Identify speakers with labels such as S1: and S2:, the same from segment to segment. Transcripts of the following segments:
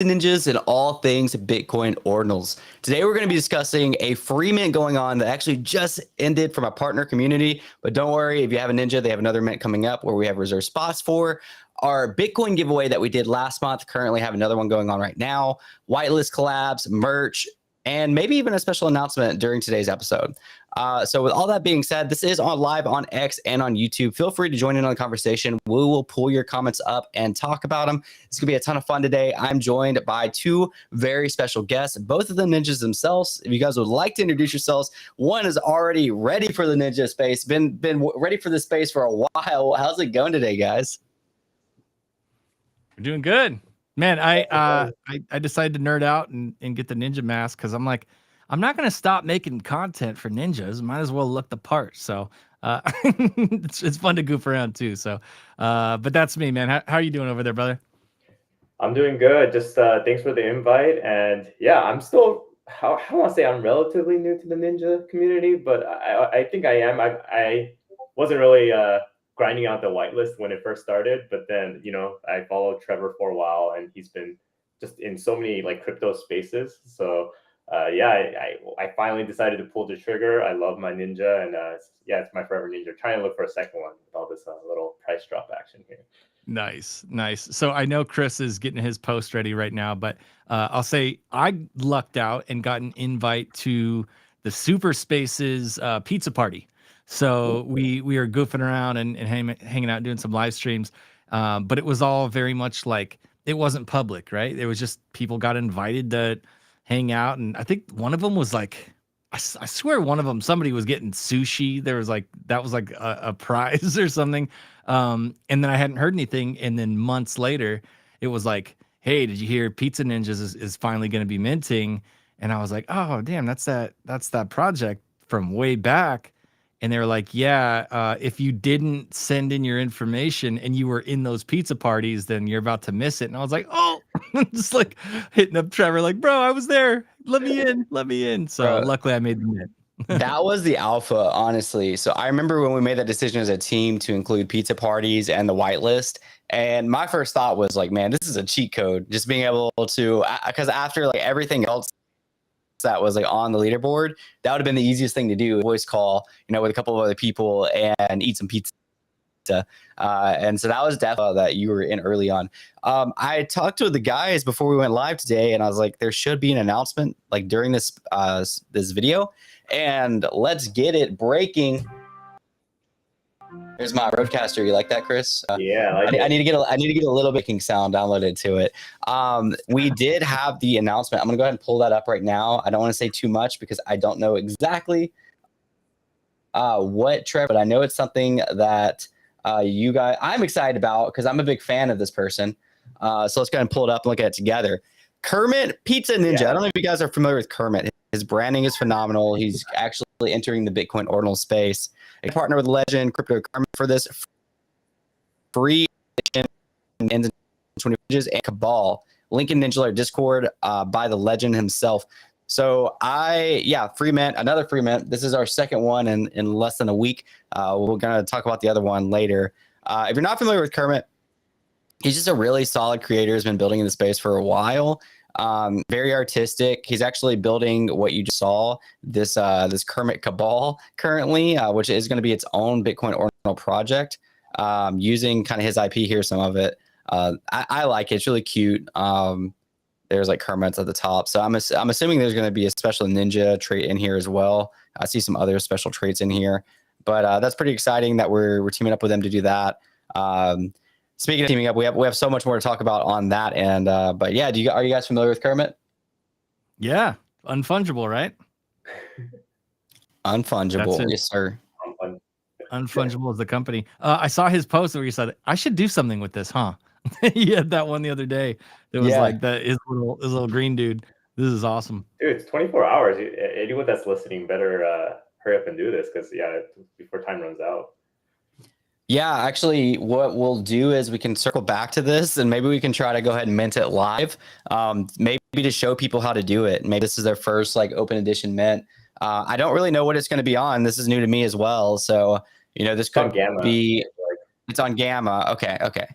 S1: Ninjas and all things Bitcoin Ordinals. Today we're going to be discussing a free mint going on that actually just ended from a partner community. But don't worry, if you have a Ninja, they have another mint coming up where we have reserved spots for. Our Bitcoin giveaway that we did last month, currently have another one going on right now. Whitelist collabs, merch, and maybe even a special announcement during today's episode. So with all that being said, this is on live on X and on YouTube. Feel free to join in on the conversation. We will pull your comments up and talk about them. It's going to be a ton of fun today. I'm joined by two very special guests, both of them ninjas themselves. If you guys would like to introduce yourselves, one is already ready for the ninja space, been ready for the space for a while. How's it going today, guys?
S2: We're doing good. Man, I decided to nerd out and get the ninja mask because I'm like, I'm not going to stop making content for ninjas. Might as well look the part. So it's fun to goof around too. So, but that's me, man. How are you doing over there, brother?
S3: I'm doing good. Just thanks for the invite. And yeah, I'm still, I want to say I'm relatively new to the ninja community, but I think I am. I wasn't really grinding out the whitelist when it first started, but then, you know, I followed Trevor for a while and he's been just in so many like crypto spaces. So yeah, I finally decided to pull the trigger. I love my ninja and yeah, it's my forever ninja. Trying to look for a second one with all this little price drop action here.
S2: Nice. So I know Chris is getting his post ready right now, but I'll say I lucked out and got an invite to the Super Spaces pizza party. So we were goofing around and hanging out, doing some live streams. But it was all very much like it wasn't public, right? It was just people got invited to hang out. And I think one of them was like, I swear one of them, somebody was getting sushi. There was like, that was like a prize or something. And then I hadn't heard anything. And then months later, it was like, hey, did you hear Pizza Ninjas is finally going to be minting? And I was like, oh, damn, that's that project from way back. And they were like, yeah, if you didn't send in your information and you were in those pizza parties, then you're about to miss it. And I was like, oh, just like hitting up Trevor, like, bro, I was there. Let me in. So luckily I made the mint.
S1: That was the alpha, honestly. So I remember when we made that decision as a team to include pizza parties and the whitelist. And my first thought was like, man, this is a cheat code. Just being able to, because after like everything else that was like on the leaderboard, that would have been the easiest thing to do. Voice call, you know, with a couple of other people and eat some pizza. And so that was definitely that you were in early on. I talked to the guys before we went live today, and I was like, there should be an announcement like during this this video. And let's get it breaking. Here's my broadcaster. You like that, Chris?
S3: Yeah,
S1: I need to get a little baking sound downloaded to it. We did have the announcement. I'm gonna go ahead and pull that up right now. I don't want to say too much because I don't know exactly what Trevor, but I know it's something that you guys, I'm excited about because I'm a big fan of this person. So let's go ahead and pull it up and look at it together. Kermit Pizza Ninja. Yeah. I don't know if you guys are familiar with Kermit. His branding is phenomenal. He's actually entering the Bitcoin Ordinal space. A partner with Legend Crypto Kermit for this free and Cabal. Link in Ninja Discord by the Legend himself. So free mint, another free mint. This is our second one in less than a week. We're going to talk about the other one later. If you're not familiar with Kermit, he's just a really solid creator. He's been building in the space for a while. Very artistic. He's actually building what you just saw, this Kermit Cabal currently, which is going to be its own Bitcoin Ordinal project, using kind of his IP here, some of it. I like it. It's really cute. There's like Kermits at the top. So I'm assuming there's going to be a special ninja trait in here as well. I see some other special traits in here, but that's pretty exciting that we're teaming up with them to do that. Speaking of teaming up, we have so much more to talk about on that end. But yeah, are you guys familiar with Kermit?
S2: Yeah, unfungible, right?
S1: Unfungible, yes, sir.
S2: Unfungible is the company. I saw his post where he said, "I should do something with this, huh?" He had that one the other day. It was like that his little green dude. This is awesome,
S3: dude. It's 24 hours. Anyone that's listening better hurry up and do this because before time runs out.
S1: Yeah, actually, what we'll do is we can circle back to this and maybe we can try to go ahead and mint it live. Maybe to show people how to do it. Maybe this is their first like open edition mint. I don't really know what it's going to be on. This is new to me as well. So, you know, this could be, it's on Gamma. Okay.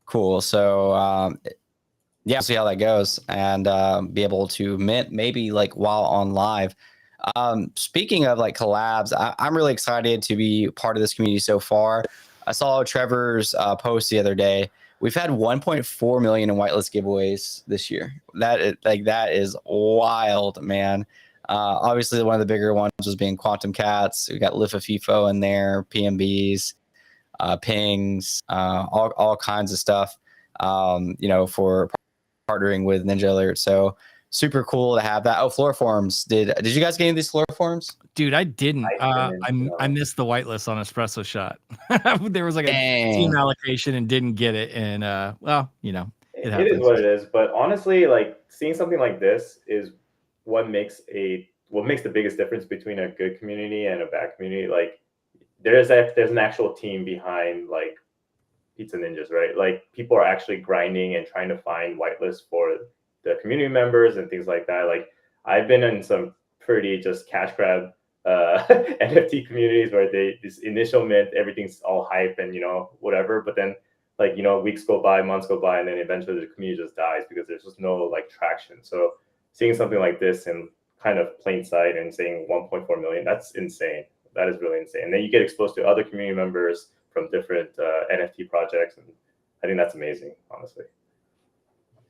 S1: Cool. So yeah, see how that goes, and be able to mint maybe like while on live. Speaking of like collabs, I'm really excited to be part of this community so far. I saw Trevor's post the other day. We've had 1.4 million in whitelist giveaways this year. That is wild, man. Obviously, one of the bigger ones was being Quantum Cats. We got Lifa FIFO in there, PMBs, pings, all kinds of stuff. For partnering with Ninja Alert. So super cool to have that. Oh, Floriforms. Did you guys get any of these Floriforms?
S2: Dude, I didn't.
S3: I didn't,
S2: I missed the whitelist on Espresso Shot. There was like a
S1: Dang.
S2: team allocation and didn't get it. And well, you know, it
S3: It
S2: happens.
S3: is what it is. But honestly, like seeing something like this is what makes the biggest difference between a good community and a bad community. Like there's an actual team behind like Pizza Ninjas, right? Like people are actually grinding and trying to find whitelists for the community members and things like that. Like I've been in some pretty just cash grab NFT communities where this initial mint, everything's all hype and whatever, but then like weeks go by, months go by, and then eventually the community just dies because there's just no like traction. So seeing something like this in kind of plain sight and saying 1.4 million, that's insane. That is really insane. And then you get exposed to other community members from different NFT projects, and I think that's amazing, honestly.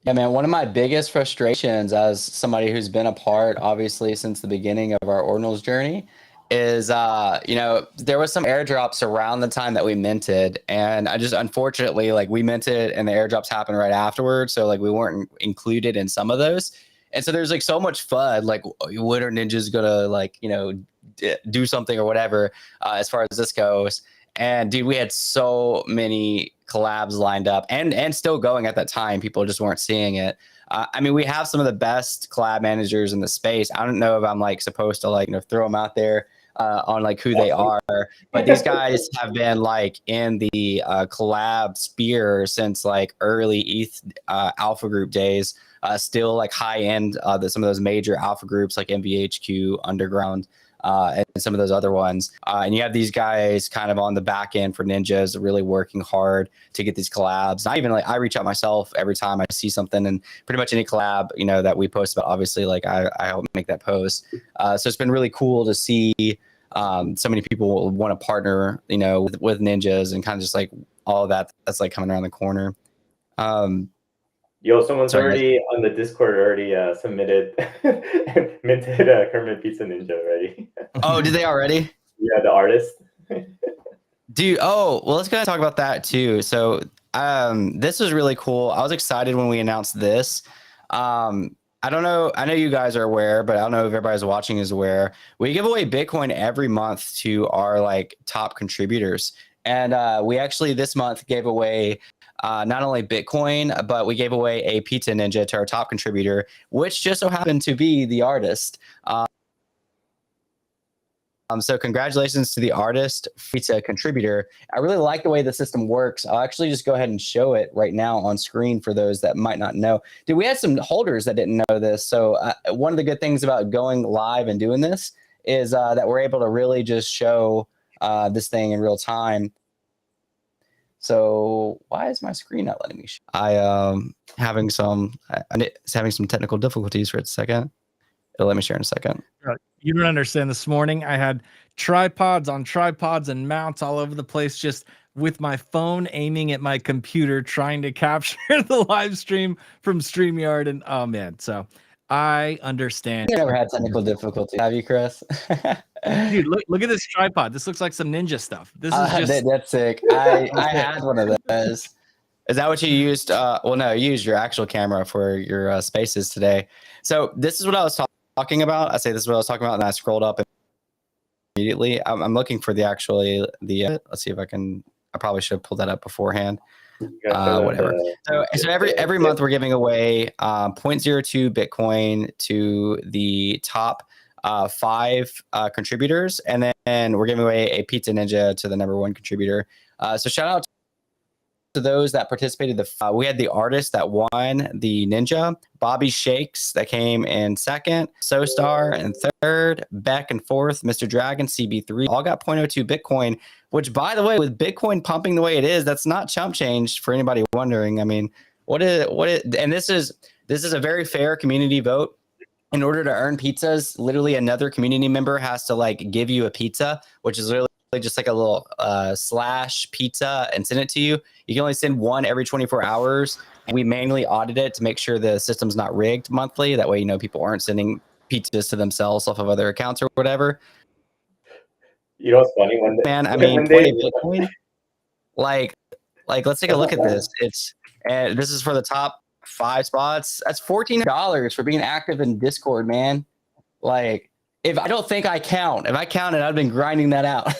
S1: Yeah, man. One of my biggest frustrations as somebody who's been a part, obviously, since the beginning of our Ordinals journey is, there was some airdrops around the time that we minted, and I just, unfortunately, like we minted and the airdrops happened right afterwards. So like we weren't included in some of those. And so there's like so much FUD, like when are ninjas gonna like, do something or whatever, as far as this goes. And dude, we had so many collabs lined up and still going at that time. People just weren't seeing it. I mean, we have some of the best collab managers in the space. I don't know if I'm like supposed to like, throw them out there on like who they are, but these guys have been like in the collab sphere since like early ETH alpha group days. Still like high end, some of those major alpha groups like MVHQ, Underground, and some of those other ones. And you have these guys kind of on the back end for ninjas really working hard to get these collabs. And I reach out myself every time I see something, and pretty much any collab, that we post about, obviously, like I help make that post. So it's been really cool to see so many people want to partner, with ninjas and kind of just like all of that's like coming around the corner.
S3: Yo, someone's already on the Discord submitted and minted Kermit Pizza Ninja already.
S1: Oh, did they already?
S3: Yeah, the artist.
S1: Dude, well, let's go ahead and talk about that too. So this was really cool. I was excited when we announced this. I don't know. I know you guys are aware, but I don't know if everybody's watching is aware. We give away Bitcoin every month to our like top contributors. And we actually this month gave away not only Bitcoin, but we gave away a Pizza Ninja to our top contributor, which just so happened to be the artist. So congratulations to the artist, Pizza contributor. I really like the way the system works. I'll actually just go ahead and show it right now on screen for those that might not know. Dude, we had some holders that didn't know this. So one of the good things about going live and doing this is that we're able to really just show this thing in real time. So why is my screen not letting me show? I'm having some technical difficulties for a second. It'll let me share in a second.
S2: You don't understand. This morning I had tripods on tripods and mounts all over the place, just with my phone aiming at my computer, trying to capture the live stream from StreamYard. And oh man, so I understand.
S1: You never had technical difficulties, have you, Chris?
S2: Dude, look at this tripod. This looks like some ninja stuff. This is just
S1: that's sick. I had one of those. Is that what you used? Well, no, you used your actual camera for your spaces today. So this is what I was talking about. I say this is what I was talking about, and I scrolled up immediately. I'm looking for let's see if I can. I probably should have pulled that up beforehand. Whatever. So every month we're giving away 0.02 Bitcoin to the top 5 contributors, and then we're giving away a Pizza Ninja to the number 1 contributor. So shout out to those that participated. We had the artist that won the Ninja, Bobby Shakes that came in second, SoStar in third, Beck and fourth, Mr. Dragon, CB3, all got 0.02 Bitcoin, which by the way, with Bitcoin pumping the way it is, that's not chump change for anybody wondering. I mean, and this is a very fair community vote. In order to earn pizzas, literally another community member has to like give you a pizza, which is literally just like a little slash pizza, and send it to you. You can only send one every 24 hours. And we manually audit it to make sure the system's not rigged monthly. That way, people aren't sending pizzas to themselves off of other accounts or whatever.
S3: You know what's funny?
S1: Point of Bitcoin, like let's take a look at this. This is for the top 5 spots. That's $14 for being active in Discord, man. Like, if I don't think I count. If I counted, I've been grinding that out.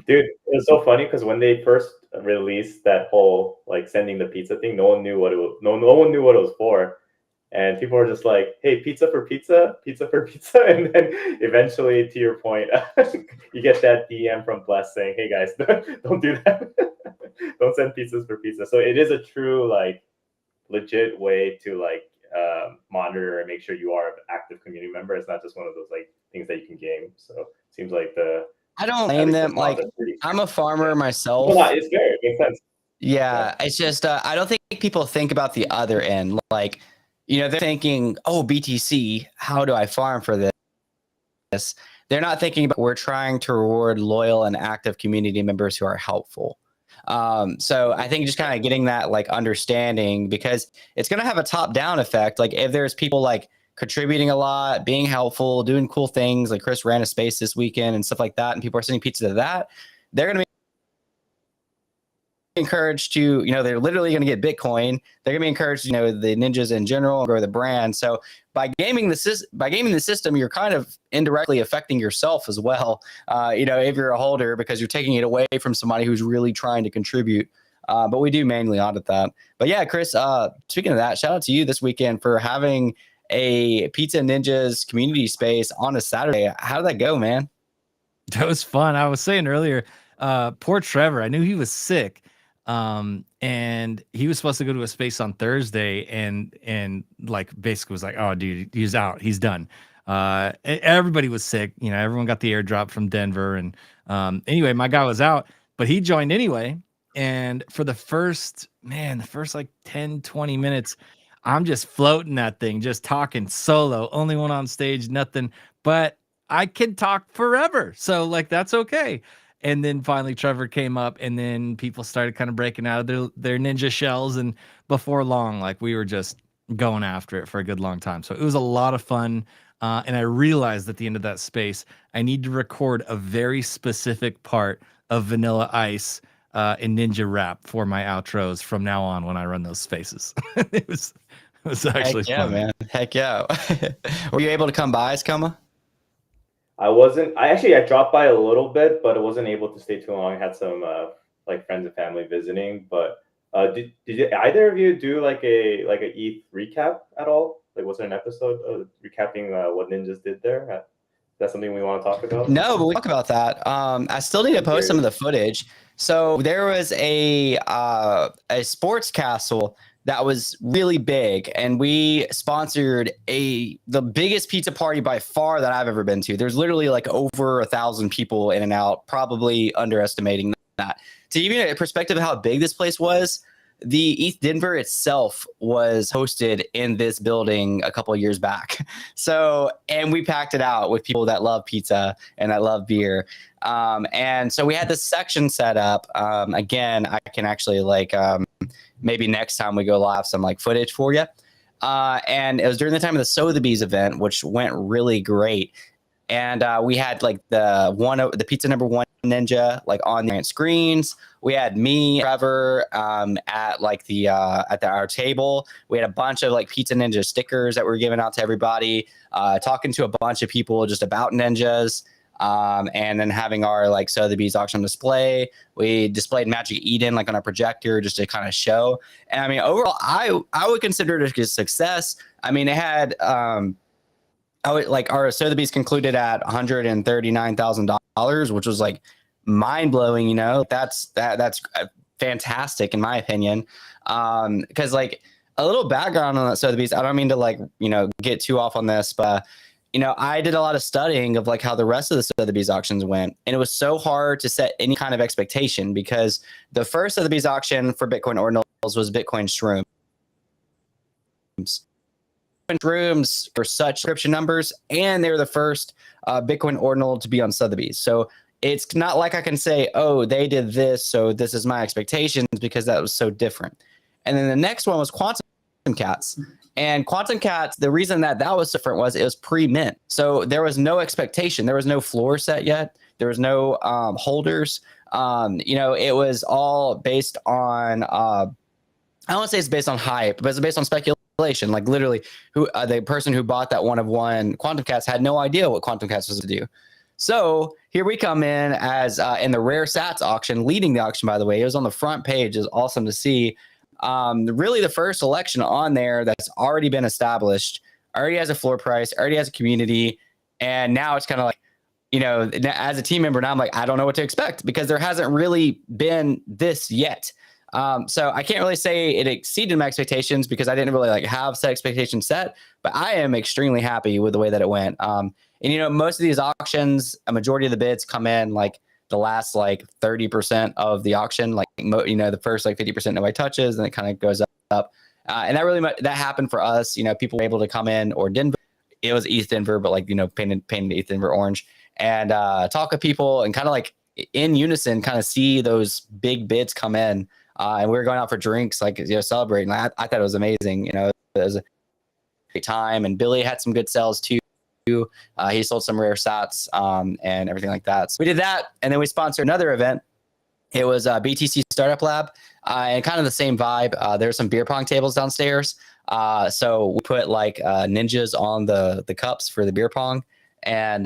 S3: Dude, it was so funny because when they first released that whole like sending the pizza thing, no one knew what it was. No one knew what it was for, and people were just like, "Hey, pizza for pizza, pizza for pizza," and then eventually, to your point, you get that DM from Bless saying, "Hey guys, don't do that. Don't send pizzas for pizza." So it is a true like legit way to like monitor and make sure you are an active community member. It's not just one of those like things that you can game. So it seems like
S1: I don't blame them. Like, I'm a farmer myself.
S3: Well, it's fair. It makes sense.
S1: Yeah, it's just I don't think people think about the other end. Like, they're thinking, "Oh, BTC, how do I farm for this?" They're not thinking about we're trying to reward loyal and active community members who are helpful. So I think just kind of getting that like understanding, because it's going to have a top-down effect. Like, if there's people like contributing a lot, being helpful, doing cool things, like Chris ran a space this weekend and stuff like that, and people are sending pizza to that, they're going to be encouraged to, they're literally going to get Bitcoin. They're going to be encouraged, the ninjas in general, and grow the brand. So by gaming the system, you're kind of indirectly affecting yourself as well. If you're a holder, because you're taking it away from somebody who's really trying to contribute. But we do manually audit that. But yeah, Chris, speaking of that, shout out to you this weekend for having a Pizza Ninjas community space on a Saturday. How did that go, man?
S2: That was fun. I was saying earlier, poor Trevor, I knew he was sick. And he was supposed to go to a space on Thursday, and like basically was like, "Oh, dude, he's out. He's done." Everybody was sick. Everyone got the airdrop from Denver. And anyway, my guy was out, but he joined anyway. And for the first like 10, 20 minutes, I'm just floating that thing, just talking solo, only one on stage, nothing, but I can talk forever. So like, that's okay. And then finally Trevor came up, and then people started kind of breaking out of their ninja shells. And before long, like, we were just going after it for a good long time. So it was a lot of fun. And I realized at the end of that space, I need to record a very specific part of Vanilla Ice and Ninja Rap for my outros from now on when I run those spaces. It was actually fun.
S1: Man. Heck yeah. Were you able to come by, Skuma?
S3: I wasn't. I dropped by a little bit, but I wasn't able to stay too long. I had some like friends and family visiting. But did either of you do like a ETH recap at all? Like, was there an episode of recapping what ninjas did there? Is that something we want to talk about?
S1: No, but we talk about that. I still need to post some of the footage. So there was a sports castle that was really big, and we sponsored the biggest pizza party by far that I've ever been to. There's literally like over 1,000 people in and out, probably underestimating that. To give you a perspective of how big this place was, the ETH Denver itself was hosted in this building a couple of years back. So, and we packed it out with people that love pizza and that love beer. And so we had this section set up. Again, I can actually maybe next time we go live, some like footage for you. And it was during the time of the Sotheby's event, which went really great. And we had like the pizza number one ninja like on the screens. We had me, Trevor, at like our table. We had a bunch of like Pizza Ninja stickers that we were giving out to everybody, talking to a bunch of people just about ninjas. And then having our like Sotheby's auction display. We displayed Magic Eden like on a projector just to kind of show. And I mean, overall, I would consider it a success. I mean, it had our Sotheby's concluded at $139,000, which was like mind blowing. That's fantastic in my opinion. Because like a little background on that Sotheby's, I don't mean to get too off on this, but I did a lot of studying of like how the rest of the Sotheby's auctions went, and it was so hard to set any kind of expectation because the first Sotheby's auction for Bitcoin Ordinals was Bitcoin Shrooms. Shrooms for such subscription numbers, and they were the first Bitcoin Ordinal to be on Sotheby's. So it's not like I can say, oh, they did this, so this is my expectations, because that was so different. And then the next one was Quantum Cats. And Quantum Cats, the reason that was different was it was pre-mint. So there was no expectation. There was no floor set yet. There was no holders. It was all based on, I don't want to say it's based on hype, but it's based on speculation. Like literally, the person who bought that one of one Quantum Cats had no idea what Quantum Cats was to do. So here we come in as in the rare sats auction, leading the auction, by the way. It was on the front page. It was awesome to see. Really the first selection on there that's already been established, already has a floor price, already has a community. And now it's kind of like, as a team member, now I'm like, I don't know what to expect because there hasn't really been this yet. So I can't really say it exceeded my expectations because I didn't really like have set expectations set, but I am extremely happy with the way that it went. And most of these auctions, a majority of the bids come in like the last like 30% of the auction, like the first like 50% nobody touches, and it kind of goes up. And that really that happened for us. People were able to come in, or Denver. It was East Denver, but like painted East Denver orange, and talk with people and kind of like in unison, kind of see those big bids come in. And we were going out for drinks, like celebrating. I thought it was amazing. It was a great time, and Billy had some good sales too. He sold some rare sats and everything like that. So we did that, and then we sponsored another event. It was BTC Startup Lab, and kind of the same vibe. There's some beer pong tables downstairs. So we put like ninjas on the cups for the beer pong, and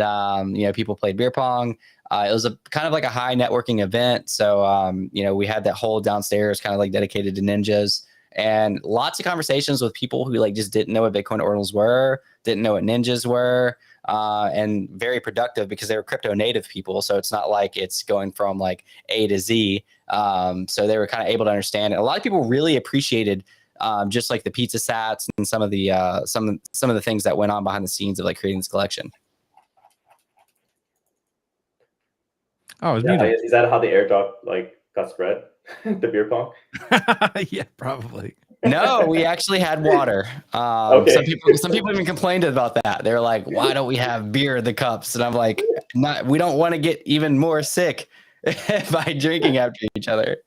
S1: people played beer pong. It was a kind of like a high networking event. So we had that whole downstairs kind of like dedicated to ninjas. And lots of conversations with people who like just didn't know what Bitcoin Ordinals were, didn't know what ninjas were, and very productive because they were crypto native people. So it's not like it's going from like A to Z. So they were kind of able to understand it. A lot of people really appreciated just like the pizza sats and some of the things that went on behind the scenes of like creating this collection.
S2: Oh, it was muted.
S3: Is that how the airdrop like got spread? The beer pong?
S2: Yeah, probably.
S1: No, we actually had water. Okay. Some people even complained about that. They're like, "Why don't we have beer in the cups?" And I'm like, we don't want to get even more sick by drinking after each other.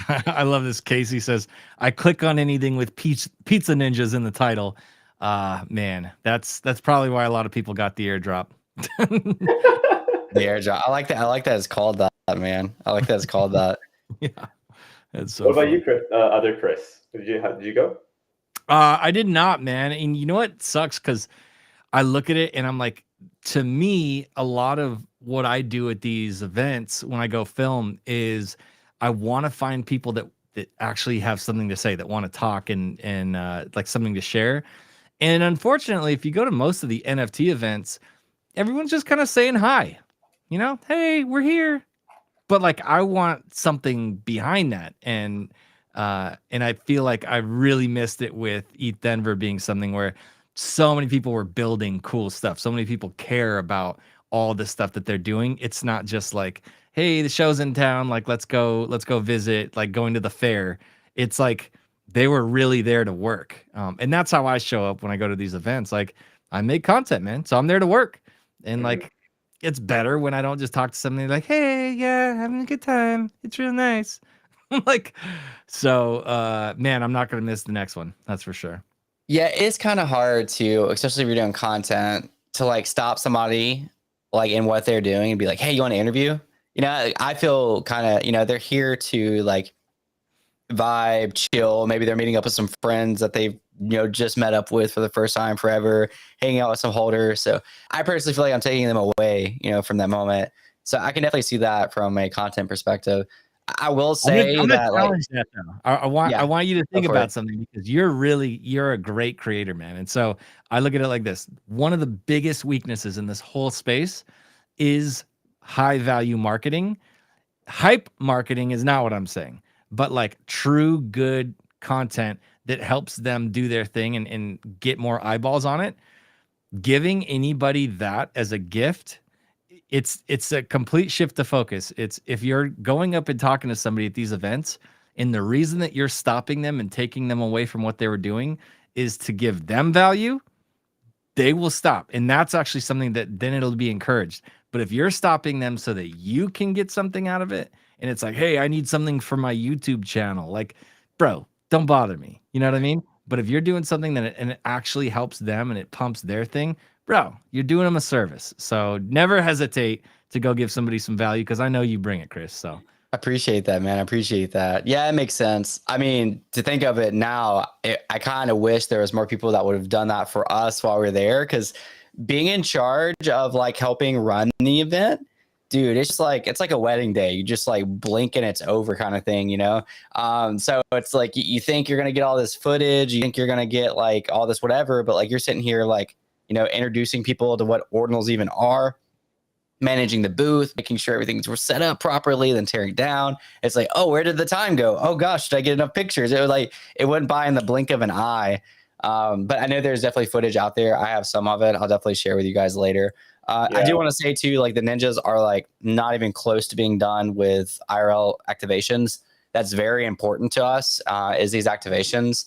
S2: I love this. Casey says, "I click on anything with pizza ninjas in the title." Man, that's probably why a lot of people got the airdrop.
S1: The airdrop. I like that. I like that it's called that, man. I like that it's called that.
S2: Yeah, that's so.
S3: What about
S2: funny.
S3: you, Chris? Other Chris? Did you go?
S2: I did not, man. And you know what sucks? Because I look at it and I'm like, to me, a lot of what I do at these events when I go film is I want to find people that actually have something to say, that want to talk and like something to share. And unfortunately, if you go to most of the NFT events, everyone's just kind of saying hi. Hey, we're here. But like, I want something behind that. And I feel like I really missed it with ETH Denver being something where so many people were building cool stuff. So many people care about all the stuff that they're doing. It's not just like, hey, the show's in town. Like, let's go visit, like going to the fair. It's like they were really there to work. And that's how I show up when I go to these events. Like, I make content, man. So I'm there to work. And like, it's better when I don't just talk to somebody like, hey, yeah, having a good time. It's real nice. Like, so, man, I'm not going to miss the next one. That's for sure.
S1: Yeah, it's kind of hard to, especially if you're doing content, to like stop somebody like in what they're doing and be like, hey, you want to interview? I feel kind of, they're here to like vibe, chill. Maybe they're meeting up with some friends that they've just met up with for the first time forever, hanging out with some holders. So I personally feel like I'm taking them away, from that moment. So I can definitely see that from a content perspective. I will say
S2: I'm gonna
S1: that
S2: challenge that though. I want you to think about something, because you're a great creator, man. And so I look at it like this: one of the biggest weaknesses in this whole space is high value marketing. Hype marketing is not what I'm saying, but like true good content that helps them do their thing and get more eyeballs on it. giving anybody that as a gift, it's a complete shift of focus. It's if you're going up and talking to somebody at these events, and the reason that you're stopping them and taking them away from what they were doing is to give them value, they will stop. And that's actually something that then it'll be encouraged. But if you're stopping them so that you can get something out of it, and it's like, hey, I need something for my YouTube channel, like, bro, don't bother me. You know what I mean? But if you're doing something and it actually helps them and it pumps their thing, bro, you're doing them a service. So never hesitate to go give somebody some value, because I know you bring it, Chris. So
S1: I appreciate that, man. I appreciate that. Yeah, it makes sense. I mean, to think of it now, I kind of wish there was more people that would have done that for us while we are there, because being in charge of like helping run the event, dude, it's just like, it's like a wedding day. You just like blink and it's over kind of thing, you know? So it's like, you think you're going to get all this footage, you think you're going to get like all this whatever, but like you're sitting here like, you know, introducing people to what Ordinals even are, managing the booth, making sure everything's set up properly, then tearing down. It's like, oh, where did the time go? Oh gosh, did I get enough pictures? It was like, it went by in the blink of an eye. But I know there's definitely footage out there. I have some of it. I'll definitely share with you guys later. I do want to say too, like the ninjas are like not even close to being done with IRL activations. That's very important to us, is these activations.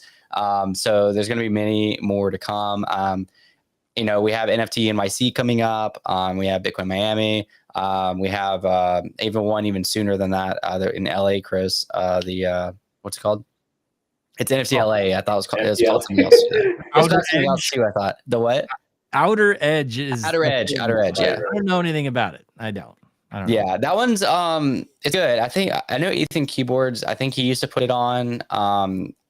S1: So there's going to be many more to come. You know, we have NFT NYC coming up. We have Bitcoin Miami. We have even one even sooner than that. They're in LA, Chris. What's it called? It's NFT LA. I thought it was called something else. It's called something else too, I thought. The what?
S2: Outer Edge is
S1: Outer Edge. Yeah.
S2: I don't know anything about it. I don't know.
S1: Yeah, that one's it's good. I know Ethan Keyboards. I think he used to put it on.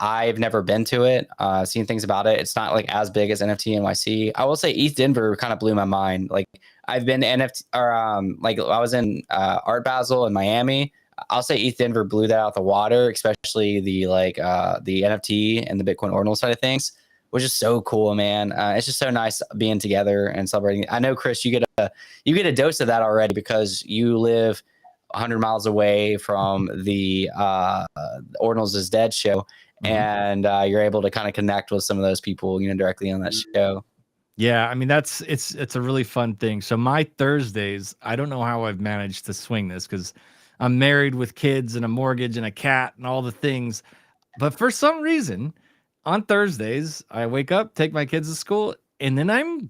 S1: I've never been to it. Seen things about it. It's not like as big as NFT NYC. I will say East Denver kind of blew my mind. Like I've been to NFT or like I was in Art Basel in Miami. I'll say East Denver blew that out the water, especially the NFT and the Bitcoin Ordinal side of things, which is so cool, man. It's just so nice being together and celebrating. I know, Chris, you get a dose of that already because you live 100 miles away from the Ordinals is Dead show, and you're able to kind of connect with some of those people, you know, directly on that show.
S2: Yeah, I mean it's a really fun thing. So my Thursdays, I don't know how I've managed to swing this because I'm married with kids and a mortgage and a cat and all the things, but for some reason on Thursdays, I wake up, take my kids to school, and then I'm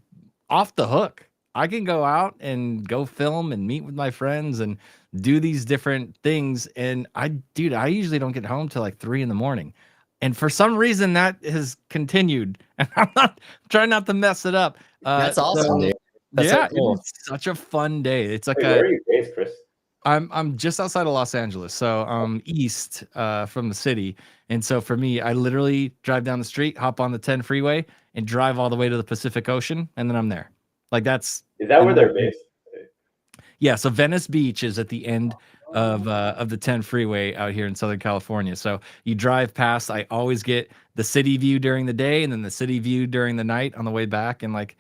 S2: off the hook. I can go out and go film and meet with my friends and do these different things. And I usually don't get home till like 3 a.m. And for some reason that has continued. And I'm trying not to mess it up.
S1: That's awesome, dude. That's so cool.
S2: It's such a fun day. It's like
S3: where are you based, Chris?
S2: I'm just outside of Los Angeles, so east from the city. And so for me, I literally drive down the street, hop on the 10 freeway, and drive all the way to the Pacific Ocean, and then I'm there. Like is
S3: that where they're based?
S2: Yeah, so Venice Beach is at the end of the 10 freeway out here in Southern California. So you drive past. I always get the city view during the day, and then the city view during the night on the way back, and like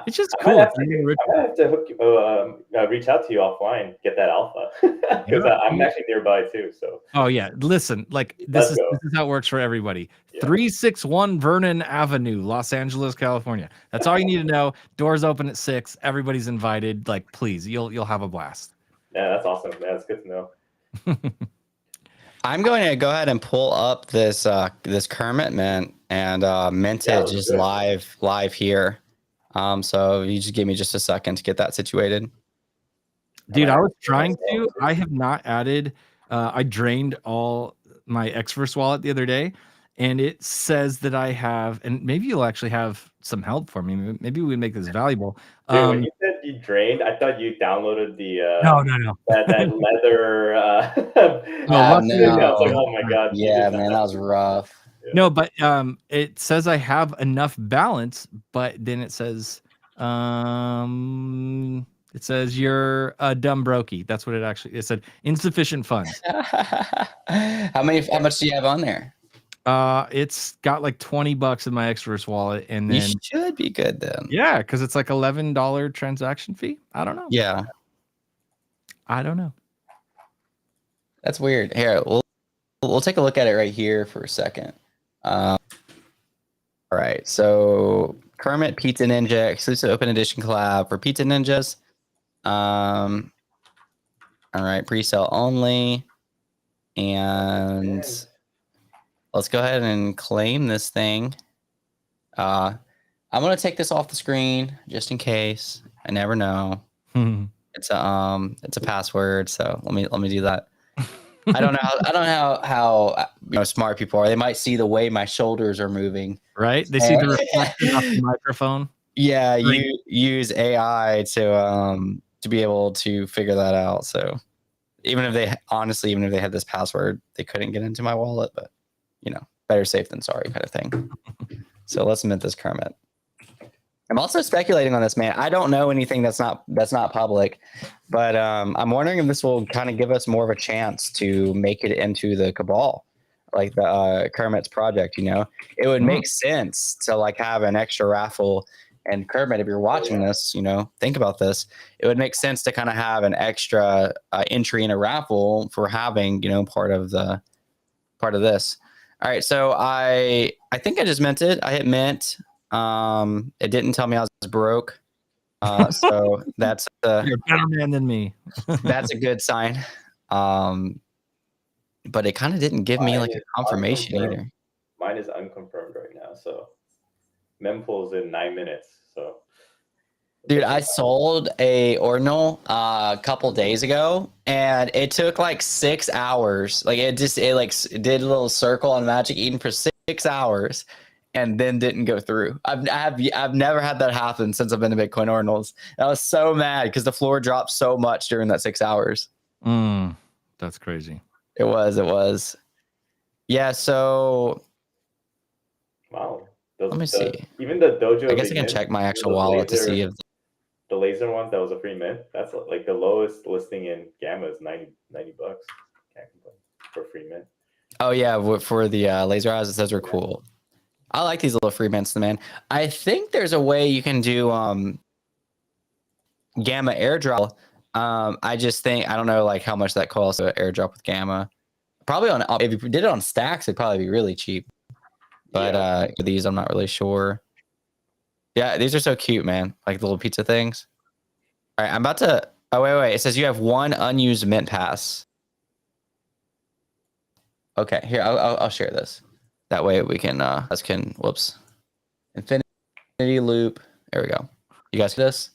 S2: it's just cool.
S3: I might have to hook you, reach out to you offline, get that alpha, because I'm actually nearby too. So
S2: yeah, listen, like this is how it works for everybody. 361 Vernon Avenue, Los Angeles, California. That's all you need to know. Doors open at 6. Everybody's invited. Like, please, you'll have a blast.
S3: Yeah, that's awesome. Yeah, that's good to know.
S1: I'm going to go ahead and pull up this Kermit mint and mintage is live here. So you just give me just a second to get that situated.
S2: Dude, I was trying to. I have not added. I drained all my Xverse wallet the other day, and it says that I have. And maybe you'll actually have some help for me. Maybe we make this valuable.
S3: Dude, when you said you drained, I thought you downloaded the
S2: no
S3: that leather.
S1: No.
S3: I was like, oh my god.
S1: Yeah, man, that was rough.
S2: Yeah. No, but it says I have enough balance, but then it says you're a dumb brokey. That's what it said. Insufficient funds.
S1: How much do you have on there?
S2: It's got like $20 in my Xverse wallet, and then
S1: you should be good then.
S2: Yeah, because it's like $11 transaction fee. I don't know.
S1: Yeah,
S2: I don't know.
S1: That's weird. Here, we'll take a look at it right here for a second. All right, so Kermit Pizza Ninja exclusive open edition collab for Pizza Ninjas. All right, pre-sale only. And let's go ahead and claim this thing. I'm gonna take this off the screen just in case. I never know. It's a password, so let me do that. I don't know how smart people are. They might see the way my shoulders are moving.
S2: Right? They see the reflection off the microphone.
S1: Yeah, you use AI to be able to figure that out. So even if they had this password, they couldn't get into my wallet, but better safe than sorry kind of thing. So let's mint this Kermit. I'm also speculating on this, man. I don't know anything that's not public, but I'm wondering if this will kind of give us more of a chance to make it into the Cabal, like the Kermit's project. It would make sense to like have an extra raffle. And Kermit, if you're watching this, think about this. It would make sense to kind of have an extra entry in a raffle for having part of this. All right, so I think I just minted. I hit mint. It didn't tell me I was broke. So that's
S2: you're a better man than me.
S1: That's a good sign. But it kind of didn't give me like a confirmation either.
S3: Mine is unconfirmed right now. So mempools in 9 minutes. So
S1: dude, I sold a Ordinal a couple days ago, and it took like 6 hours. Like it did a little circle on Magic Eden for 6 hours. And then didn't go through. I've never had that happen since I've been to Bitcoin Ordinals. I was so mad because the floor dropped so much during that 6 hours.
S2: That's crazy.
S1: It was. Yeah. So.
S3: Wow.
S1: Let me see.
S3: Even the dojo.
S1: I guess I can check my actual wallet to see if
S3: the laser ones that was a free mint. That's like the lowest listing in Gamma is $90. Can't complain for free mint.
S1: Oh yeah, for the laser eyes, it says they're cool. I like these little free mints, man. I think there's a way you can do Gamma airdrop. I just think I don't know like how much that costs to airdrop with Gamma. Probably if you did it on stacks, it'd probably be really cheap. But these I'm not really sure. Yeah, these are so cute, man. Like the little pizza things. All right, I'm about to. Oh wait. It says you have one unused mint pass. Okay, here I'll share this. That way we can whoops. Infinity loop. There we go. You guys get this?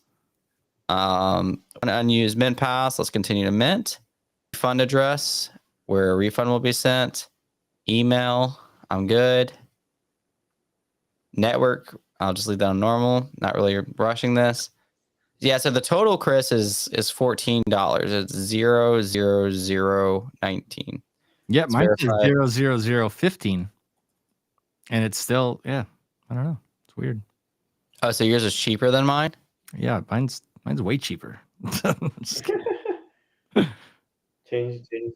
S1: An unused mint pass. Let's continue to mint. Refund address where a refund will be sent. Email. I'm good. Network. I'll just leave that on normal. Not really rushing this. Yeah, so the total, Chris, is $14. It's 00019.
S2: Yeah, mine is 00015. And it's still, I don't know. It's weird.
S1: Oh, so yours is cheaper than mine?
S2: Yeah, mine's way cheaper.
S3: Change the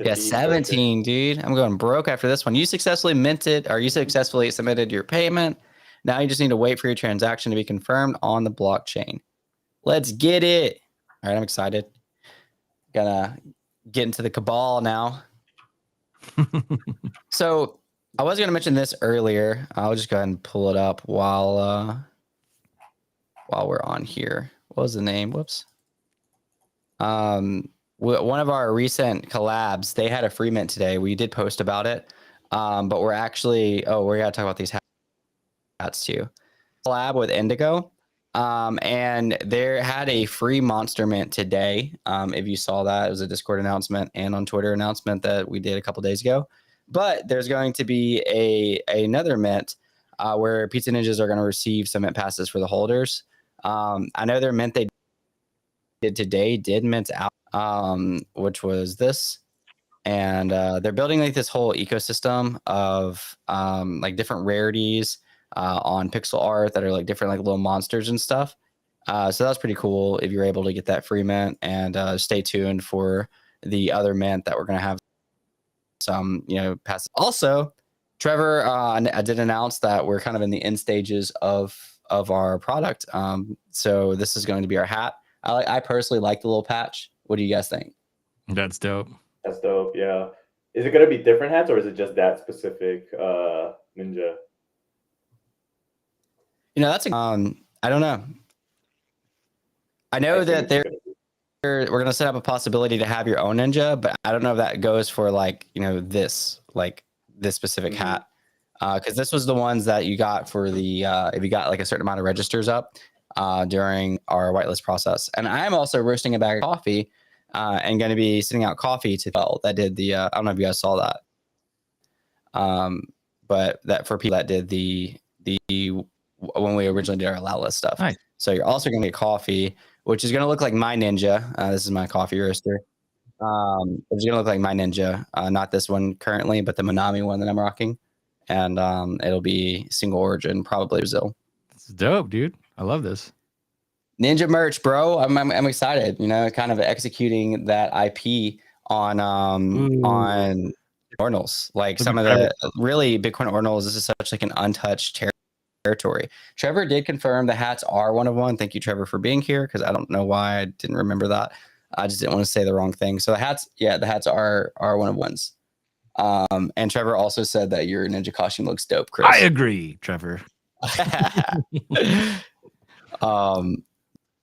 S1: yeah, 17, dude. I'm going broke after this one. You successfully minted, or you successfully submitted your payment. Now you just need to wait for your transaction to be confirmed on the blockchain. Let's get it. All right, I'm excited. Gonna get into the Cabal now. So I was going to mention this earlier. I'll just go ahead and pull it up while we're on here. What was the name? Whoops. One of our recent collabs, they had a free mint today. We did post about it, but we're actually we got to talk about these hats too. Collab with Indigo, and they had a free monster mint today. If you saw that, it was a Discord announcement and on Twitter announcement that we did a couple days ago. But there's going to be another mint where Pizza Ninjas are going to receive some mint passes for the holders. I know their mint they did today did mint out, which was this. And they're building like this whole ecosystem of like different rarities on pixel art that are like different like little monsters and stuff. So that's pretty cool if you're able to get that free mint. And stay tuned for the other mint that we're going to have some passes. Also, Trevor, I did announce that we're kind of in the end stages of our product. So this is going to be our hat. I personally like the little patch. What do you guys think?
S2: That's dope.
S3: That's dope. Yeah. Is it going to be different hats or is it just that specific ninja?
S1: That's I don't know. I know that we're gonna set up a possibility to have your own ninja, but I don't know if that goes for like this specific hat, because this was the ones that you got for the if you got like a certain amount of registers up during our whitelist process. And I am also roasting a bag of coffee and going to be sending out coffee to people that did the I don't know if you guys saw that, but that for people that did the when we originally did our allow list stuff.
S2: Nice.
S1: So you're also going to get coffee, which is going to look like my Ninja. This is my coffee roaster. It's going to look like my Ninja, not this one currently, but the Minami one that I'm rocking. And it'll be single origin, probably Brazil.
S2: It's dope, dude. I love this.
S1: Ninja merch, bro. I'm excited. Kind of executing that IP on Ordinals. Like some of the really Bitcoin Ordinals. This is such like an untouched territory. Trevor did confirm the hats are one of one. Thank you, Trevor, for being here, because I don't know why I didn't remember that. I just didn't want to say the wrong thing. So the hats are one of ones. And Trevor also said that your ninja costume looks dope, Chris.
S2: I agree, Trevor.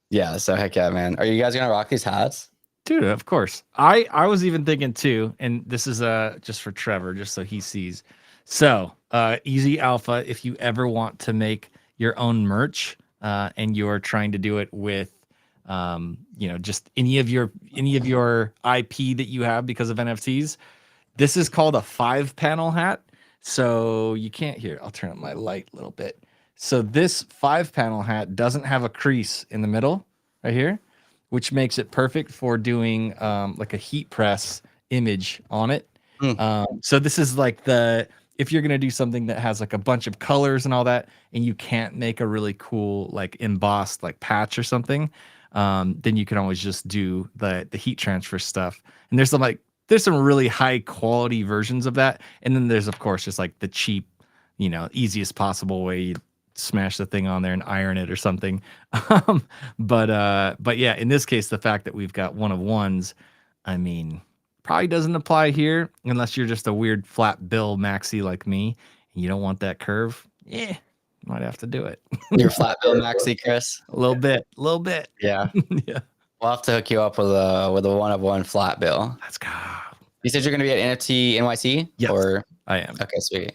S1: Yeah, so heck yeah, man. Are you guys gonna rock these hats?
S2: Dude, of course. I was even thinking too, and this is just for Trevor, just so he sees. So easy alpha, if you ever want to make your own merch and you're trying to do it with just any of your IP that you have because of NFTs, this is called a 5-panel hat. So you can't hear. I'll turn up my light a little bit. So this 5-panel hat doesn't have a crease in the middle right here, which makes it perfect for doing like a heat press image on it. So this is like if you're going to do something that has like a bunch of colors and all that, and you can't make a really cool like embossed like patch or something, then you can always just do the heat transfer stuff. And there's some really high quality versions of that. And then there's of course just like the cheap, easiest possible way you smash the thing on there and iron it or something. But yeah, in this case, the fact that we've got one of ones, I mean, probably doesn't apply here unless you're just a weird flat bill maxi like me and you don't want that curve. Yeah, might have to do it.
S1: You're flat bill maxi, Chris.
S2: A little bit.
S1: Yeah.
S2: Yeah.
S1: We'll have to hook you up with a one of one flat bill.
S2: Let's go.
S1: You said you're going to be at NFT NYC?
S2: Yes,
S1: or
S2: I am.
S1: Okay, sweet.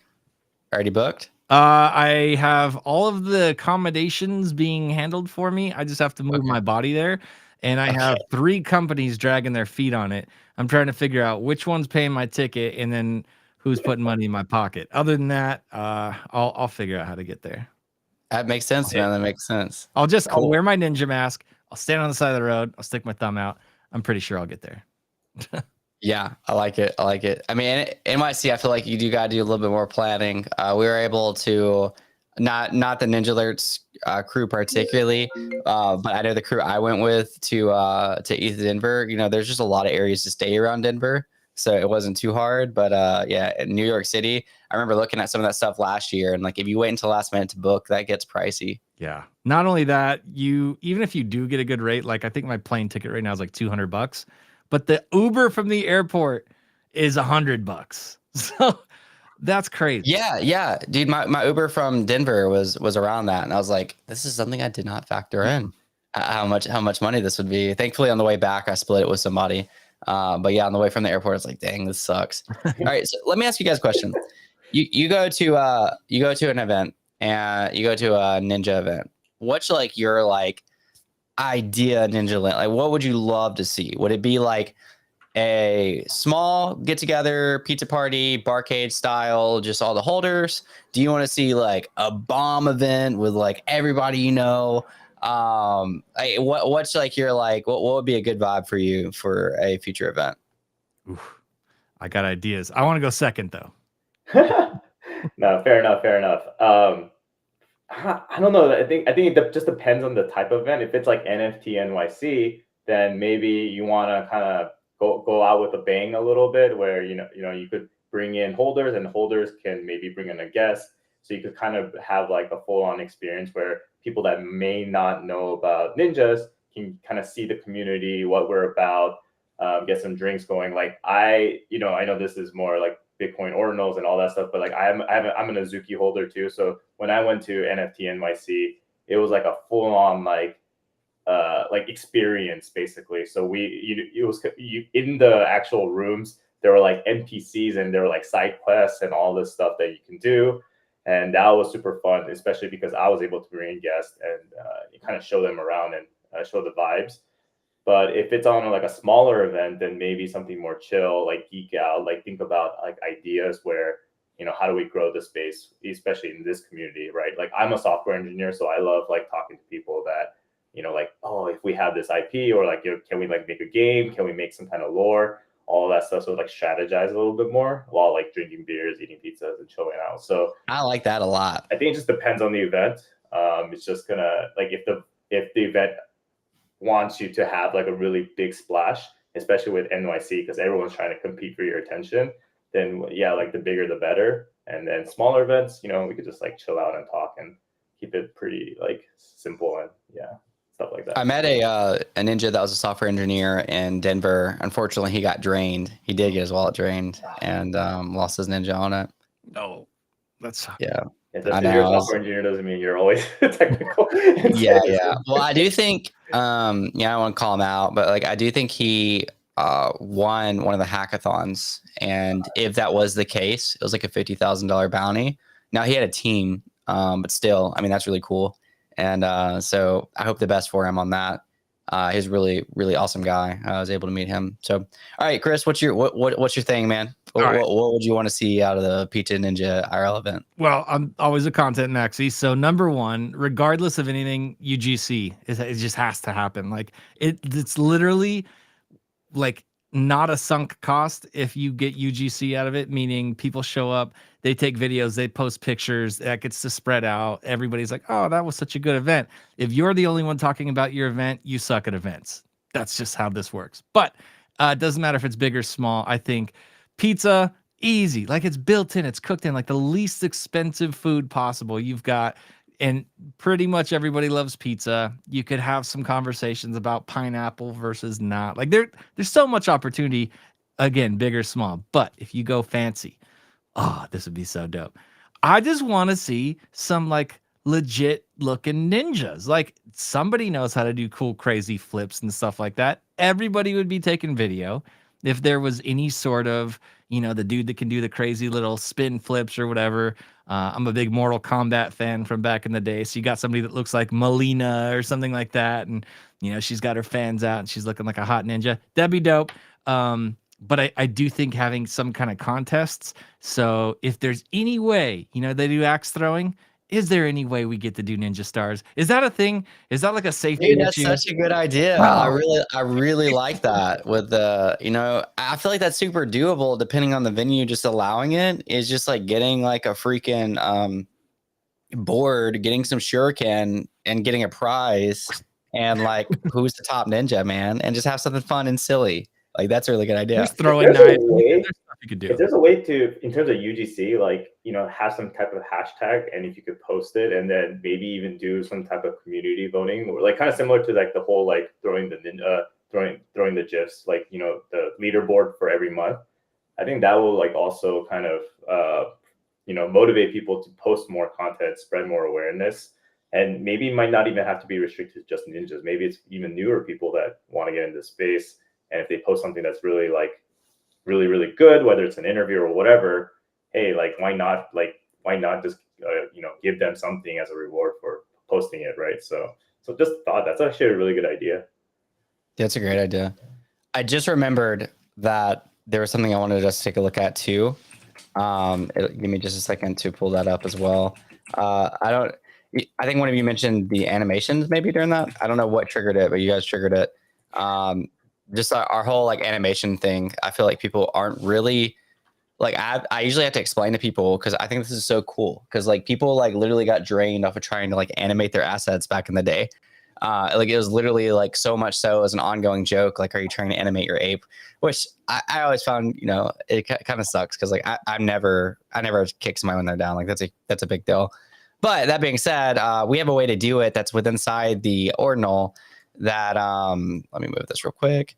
S1: Already booked?
S2: I have all of the accommodations being handled for me. I just have to move my body there. And I have 3 companies dragging their feet on it. I'm trying to figure out which one's paying my ticket and then who's putting money in my pocket. Other than that, I'll figure out how to get there.
S1: That makes sense, man. That makes sense.
S2: I'll wear my ninja mask. I'll stand on the side of the road. I'll stick my thumb out. I'm pretty sure I'll get there.
S1: Yeah, I like it. I mean, NYC, I feel like you do got to do a little bit more planning. We were able to, not the Ninja Alerts crew particularly, but I know the crew I went with to East Denver. There's just a lot of areas to stay around Denver, so it wasn't too hard. But yeah, in New York City, I remember looking at some of that stuff last year, and like if you wait until last minute to book, that gets pricey.
S2: Yeah. Not only that, even if you do get a good rate, like I think my plane ticket right now is like $200. But the Uber from the airport is $100. So that's crazy.
S1: Yeah, dude. My Uber from Denver was around that, and I was like, this is something I did not factor in. How much money this would be. Thankfully, on the way back, I split it with somebody. But yeah, on the way from the airport, it's like, dang, this sucks. All right, so let me ask you guys a question. You go to an event and you go to a ninja event. What's like your idea ninja land? Like, what would you love to see? Would it be like a small get together pizza party barcade style, just all the holders? Do you want to see like a bomb event with like everybody what's like your what would be a good vibe for you for a future event?
S2: Oof, I got ideas. I want to go second though.
S3: No, fair enough. I don't know. I think it just depends on the type of event. If it's like NFT NYC, then maybe you want to kind of go out with a bang a little bit, where you could bring in holders, and holders can maybe bring in a guest, so you could kind of have like a full-on experience where people that may not know about ninjas can kind of see the community, what we're about, get some drinks going. Like I know this is more like Bitcoin Ordinals and all that stuff. But like I'm an Azuki holder too. So when I went to NFT NYC, it was like a full on like experience basically. So it was in the actual rooms, there were like NPCs and there were like side quests and all this stuff that you can do. And that was super fun, especially because I was able to bring in guests and kind of show them around and show the vibes. But if it's on like a smaller event, then maybe something more chill, like geek out, like think about like ideas where, how do we grow the space, especially in this community, right? Like I'm a software engineer, so I love like talking to people that, like, oh, if we have this IP or like, can we like make a game? Can we make some kind of lore? All that stuff. So like strategize a little bit more while like drinking beers, eating pizzas, and chilling out. So
S1: I like that a lot.
S3: I think it just depends on the event. It's just gonna like if the event wants you to have like a really big splash, especially with NYC, because everyone's trying to compete for your attention, then yeah, like the bigger the better. And then smaller events, we could just like chill out and talk and keep it pretty like simple and stuff like that.
S1: I met a ninja that was a software engineer in Denver. Unfortunately, he got drained. He did get his wallet drained and lost his ninja on it.
S2: Oh, that's
S1: yeah.
S3: Just because you're a software engineer doesn't mean you're always technical.
S1: Yeah. Well, I do think, I don't want to call him out, but like I do think he won one of the hackathons, and if that was the case, it was like a $50,000 bounty. Now he had a team, but still, I mean that's really cool, and so I hope the best for him on that. He's really, really awesome guy. I was able to meet him. So, all right, Chris, what's your thing, man? What would you want to see out of the Pizza Ninja IRL event?
S2: Well, I'm always a content maxi. So number one, regardless of anything UGC, it just has to happen. Like it's literally like not a sunk cost if you get UGC out of it, meaning people show up, they take videos, they post pictures, that gets to spread out. Everybody's like, oh, that was such a good event. If you're the only one talking about your event, you suck at events. That's just how this works. But it doesn't matter if it's big or small. I think pizza, easy. Like it's built in, it's cooked in, like the least expensive food possible. You've got, and pretty much everybody loves pizza. You could have some conversations about pineapple versus not. Like there's so much opportunity, again, big or small. But if you go fancy, oh, this would be so dope. I just want to see some like legit looking ninjas. Like somebody knows how to do cool, crazy flips and stuff like that. Everybody would be taking video. If there was any sort of, the dude that can do the crazy little spin flips or whatever. I'm a big Mortal Kombat fan from back in the day. So you got somebody that looks like Melina or something like that. And, she's got her fans out and she's looking like a hot ninja. That'd be dope. But I do think having some kind of contests. So if there's any way, they do axe throwing, is there any way we get to do ninja stars? Is that a thing? Is that like a safety
S1: Dude, that's
S2: issue?
S1: such a good idea. Wow. I really like that. With the, I feel like that's super doable depending on the venue. Just allowing it is just like getting like a freaking board, getting some shuriken, and getting a prize, and like who's the top ninja, man, and just have something fun and silly. Like that's a really good idea.
S2: Just throwing knives. There's stuff you could do.
S3: If there's a way to, in terms of UGC, like, have some type of hashtag, and if you could post it and then maybe even do some type of community voting, or like kind of similar to like the whole like throwing the GIFs, like, the leaderboard for every month. I think that will like also kind of, motivate people to post more content, spread more awareness. And maybe it might not even have to be restricted to just ninjas. Maybe it's even newer people that want to get into space. And if they post something that's really like really, really good, whether it's an interview or whatever, hey, like why not just give them something as a reward for posting it, right? So just thought that's actually a really good idea.
S1: That's a great idea. I just remembered that there was something I wanted us to take a look at too. Give me just a second to pull that up as well. I think one of you mentioned the animations maybe during that. I don't know what triggered it, but you guys triggered it. Just our whole like animation thing. I feel like people aren't really like, I usually have to explain to people because I think this is so cool. Because like people like literally got drained off of trying to like animate their assets back in the day. Like it was literally like so much so as an ongoing joke. Like, are you trying to animate your ape? Which I always found, it kind of sucks because like I never kick somebody when they're down. Like that's a big deal. But that being said, we have a way to do it that's within inside the ordinal that let me move this real quick.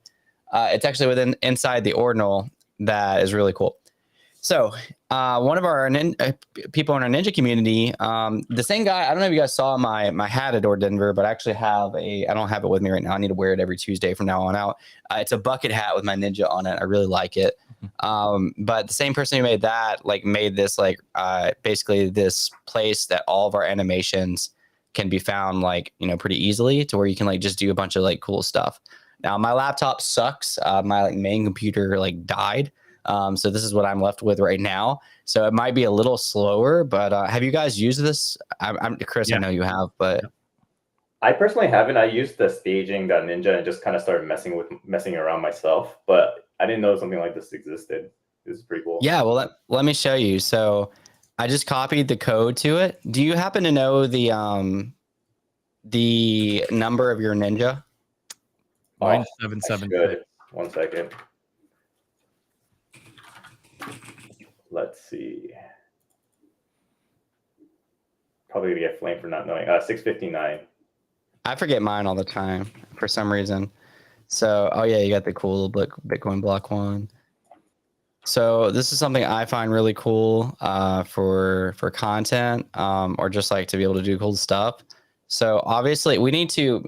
S1: It's actually inside the ordinal that is really cool. So one of our people in our ninja community, the same guy, I don't know if you guys saw my hat at Or Denver, but I actually I don't have it with me right now. I need to wear it every Tuesday from now on out. It's a bucket hat with my ninja on it. I really like it. But the same person who made that, like, made this, like, basically this place that all of our animations can be found, like, you know, pretty easily, to where you can, like, just do a bunch of, like, cool stuff. Now my laptop sucks. My, like, main computer, like, died. So this is what I'm left with right now. So it might be a little slower, but have you guys used this? I'm Chris.
S2: Yeah.
S1: I know you have, but
S3: I personally haven't. I used the staging.ninja and just kind of started messing around myself, but I didn't know something like this existed. This is pretty cool.
S1: yeah. Well, let me show you. So I just copied the code to it. Do you happen to know the number of your ninja?
S2: Mine's 776.
S3: Good. 1 second. Let's see. Probably gonna get flamed for not knowing. 659.
S1: I forget mine all the time for some reason. So, oh yeah, you got the cool Bitcoin block one. So this is something I find really cool for content, or just like to be able to do cool stuff. So obviously we need to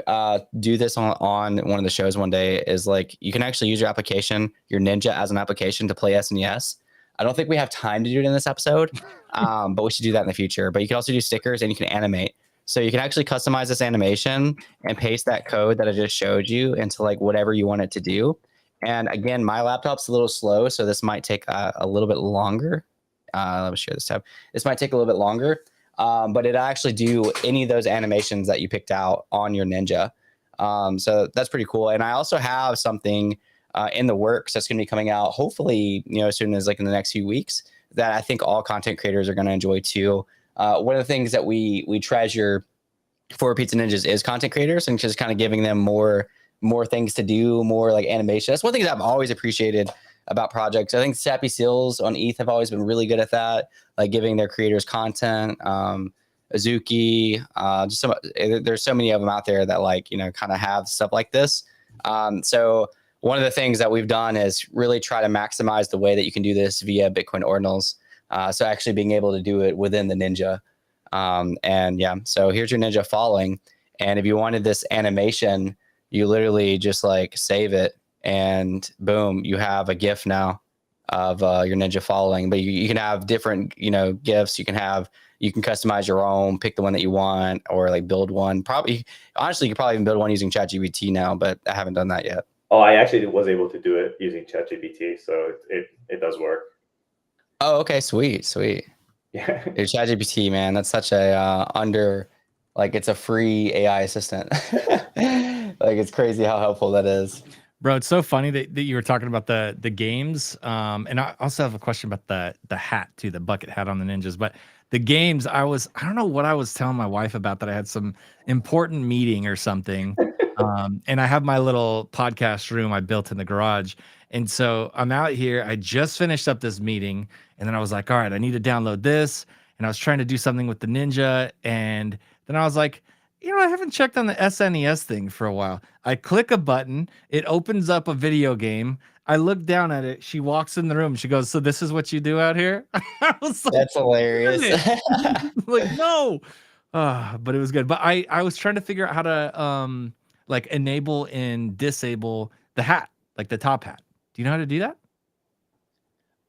S1: do this on one of the shows one day. Is like, you can actually use your application, your Ninja, as an application to play SNES. I don't think we have time to do it in this episode, but we should do that in the future. But you can also do stickers, and you can animate. So you can actually customize this animation and paste that code that I just showed you into, like, whatever you want it to do. And again, my laptop's a little slow, so this might take a little bit longer. Let me share this tab. This might take a little bit longer, but it actually do any of those animations that you picked out on your Ninja. So that's pretty cool. And I also have something in the works that's going to be coming out, hopefully, you know, as soon as, like, in the next few weeks, that I think all content creators are going to enjoy too. One of the things that we treasure for Pizza Ninjas is content creators, and just kind of giving them more things to do, more, like, animation. That's one thing that I've always appreciated about projects. I think Sappy Seals on ETH have always been really good at that, like giving their creators content. Azuki, there's so many of them out there that, like, you know, kind of have stuff like this. So one of the things that we've done is really try to maximize the way that you can do this via Bitcoin Ordinals. So actually being able to do it within the Ninja. And yeah, so here's your Ninja falling. And if you wanted this animation, you literally just, like, save it, and boom, you have a GIF now of your Ninja falling. But you can have different, you know, GIFs. You can customize your own, pick the one that you want, or, like, build one. Probably, honestly, you could probably even build one using ChatGPT now, but I haven't done that yet.
S3: Oh, I actually was able to do it using ChatGPT, so it does work.
S1: Oh, okay, sweet.
S3: Yeah.
S1: Dude, ChatGPT, man, that's such a it's a free AI assistant. Like, it's crazy how helpful that is.
S2: Bro, it's so funny that you were talking about the games. And I also have a question about the hat too, the bucket hat on the ninjas. But the games, I don't know what I was telling my wife about, that I had some important meeting or something. And I have my little podcast room I built in the garage. And so I'm out here. I just finished up this meeting, and then I was like, all right, I need to download this. And I was trying to do something with the Ninja. And then I was like, you know, I haven't checked on the SNES thing for a while. I click a button. It opens up a video game. I look down at it. She walks in the room. She goes, so this is what you do out here? I was like,
S1: that's hilarious.
S2: Like, no. But it was good. But I was trying to figure out how to like enable and disable the hat, like the top hat. Do you know how to do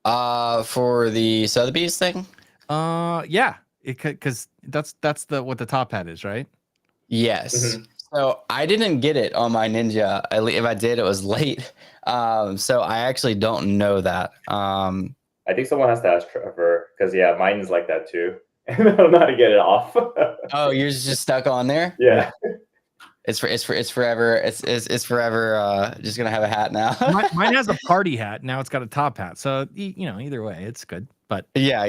S2: that?
S1: For the Sotheby's thing?
S2: Yeah. Because that's what the top hat is, right?
S1: Yes.
S3: Mm-hmm.
S1: So I didn't get it on my Ninja. If I did, it was late. So I actually don't know that.
S3: I think someone has to ask Trevor, because yeah, mine's like that too. And I don't know how to get it off.
S1: Oh, yours is just stuck on there?
S3: Yeah.
S1: It's forever. It's forever. Just gonna have a hat now.
S2: Mine has a party hat. Now it's got a top hat. So, you know, either way, it's good. But
S1: yeah.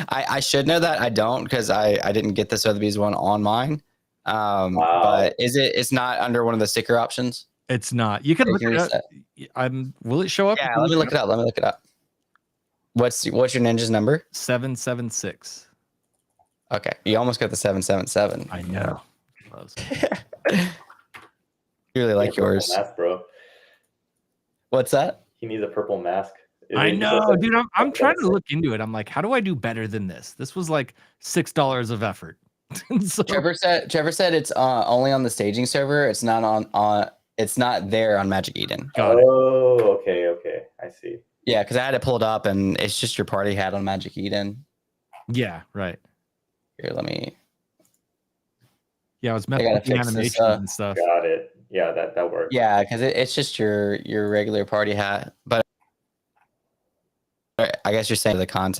S1: I should know that. I don't, because I didn't get the Sotheby's one on mine.
S3: Wow.
S1: But it's not under one of the sticker options?
S2: it's not. You can look it up. Will it show up?
S1: Yeah, let me look it up. What's your Ninja's number?
S2: 776.
S1: Okay, you almost got the 777.
S2: I know.
S1: You really like yours.
S3: Mask, bro.
S1: What's that?
S3: He needs a purple mask.
S2: I know, dude. I'm trying to
S3: That's-
S2: look into it. I'm like, how do I do better than this? This was like $6 of effort. So,
S1: Trevor said it's only on the staging server. It's not it's not there on Magic Eden.
S2: got it.
S3: Oh, okay. I see.
S1: Yeah, because I had it pulled up and it's just your party hat on Magic Eden.
S2: Yeah, right.
S1: Here, let me.
S2: Yeah, I was
S1: I
S2: messing
S1: gotta
S2: with the
S1: fix this
S2: animations
S1: up.
S2: and stuff.
S3: Got it. Yeah, that works.
S1: Yeah, because it's just your regular party hat. But I guess you're saying the content.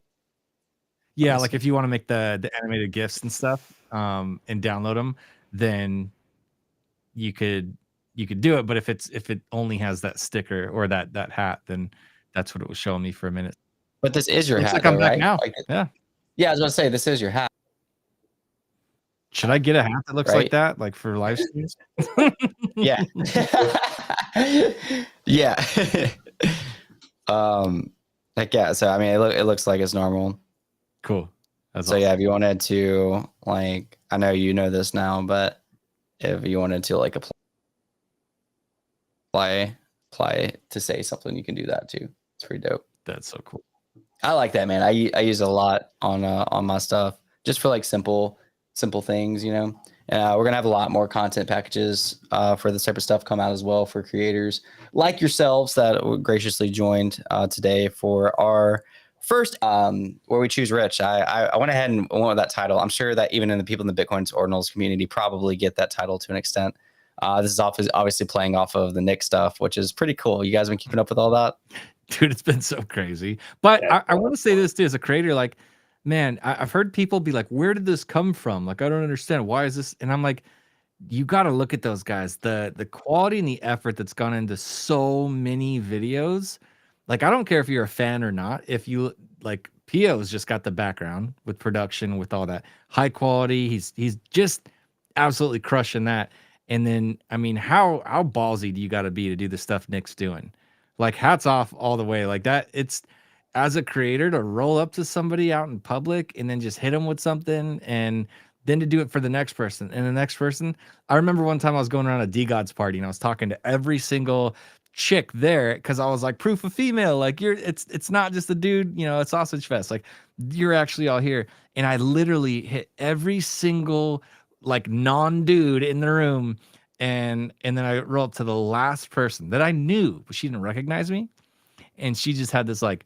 S2: Yeah, like if you want to make the animated GIFs and stuff, and download them, then you could do it. But if it only has that sticker or that hat, then that's what it was showing me for a minute.
S1: But this is your
S2: Looks
S1: hat,
S2: like I'm
S1: though,
S2: back
S1: right?
S2: now.
S1: Like,
S2: Yeah.
S1: yeah, I was gonna say this is your hat.
S2: Should I get a hat that looks
S1: Right?
S2: like that, like for live streams?
S1: Yeah. Yeah. Like, yeah. So I mean, it looks like it's normal.
S2: Cool. That's
S1: So
S2: awesome.
S1: yeah, if you wanted to, like, I know you know this now, but if you wanted to like apply to say something, you can do that too. It's pretty dope.
S2: That's so cool.
S1: I like that, man. I use it a lot on my stuff just for like simple things, you know. We're gonna have a lot more content packages for this type of stuff come out as well for creators like yourselves that graciously joined today for our first where we choose rich. I went ahead and went with that title. I'm sure that even in the people in the Bitcoin's Ordinals community probably get that title to an extent. This is obviously playing off of the Nick stuff, which is pretty cool. You guys been keeping up with all that?
S2: Dude, it's been so crazy. But
S3: Yeah.
S2: I want to say this too, as a creator, like, man, I've heard people be like, where did this come from? Like, I don't understand. Why is this? And I'm like, you got to look at those guys, the quality and the effort that's gone into so many videos. Like, I don't care if you're a fan or not. If you like, Pio's just got the background with production, with all that high quality. He's just absolutely crushing that. And then, I mean, how ballsy do you got to be to do the stuff Nick's doing? Like, hats off all the way. Like that, it's as a creator to roll up to somebody out in public and then just hit them with something, and then to do it for the next person and the next person. I remember one time I was going around a D-Gods party and I was talking to every single chick there because I was like, proof of female. Like, it's not just a dude, you know, it's Sausage Fest. Like, you're actually all here. And I literally hit every single like non-dude in the room. And then I rolled up to the last person that I knew, but she didn't recognize me. And she just had this like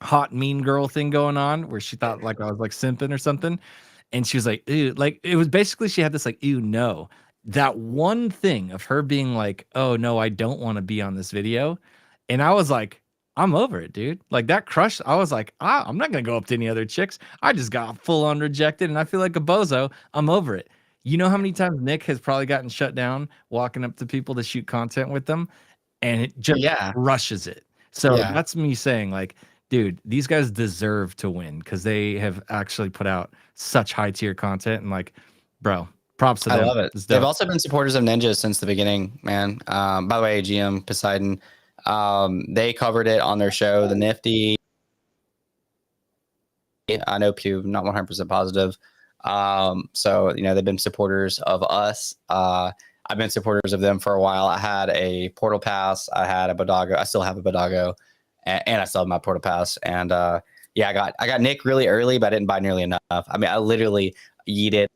S2: hot mean girl thing going on where she thought like I was like simping or something. And she was like, ew, like it was basically she had this like, ew, no. That one thing of her being like, oh no, I don't want to be on this video. And I was like, I'm over it, dude. Like that crush. I was like, I'm not gonna go up to any other chicks. I just got full on rejected and I feel like a bozo. I'm over it. You know how many times Nick has probably gotten shut down walking up to people to shoot content with them, and it just
S1: Yeah.
S2: rushes it. So
S1: Yeah.
S2: that's me saying, like, dude, these guys deserve to win because they have actually put out such high tier content. And like, bro, props to them.
S1: I love it.
S2: It's
S1: They've
S2: dope.
S1: also been supporters of Ninja since the beginning, man. By the way, GM Poseidon, they covered it on their show, The Nifty. I know Pew, not 100% positive. So, you know, they've been supporters of us. I've been supporters of them for a while. I had a Portal Pass. I had a Bodago. I still have a Bodago, and I still have my Portal Pass. And yeah, I got Nick really early, but I didn't buy nearly enough. I mean, I literally yeeted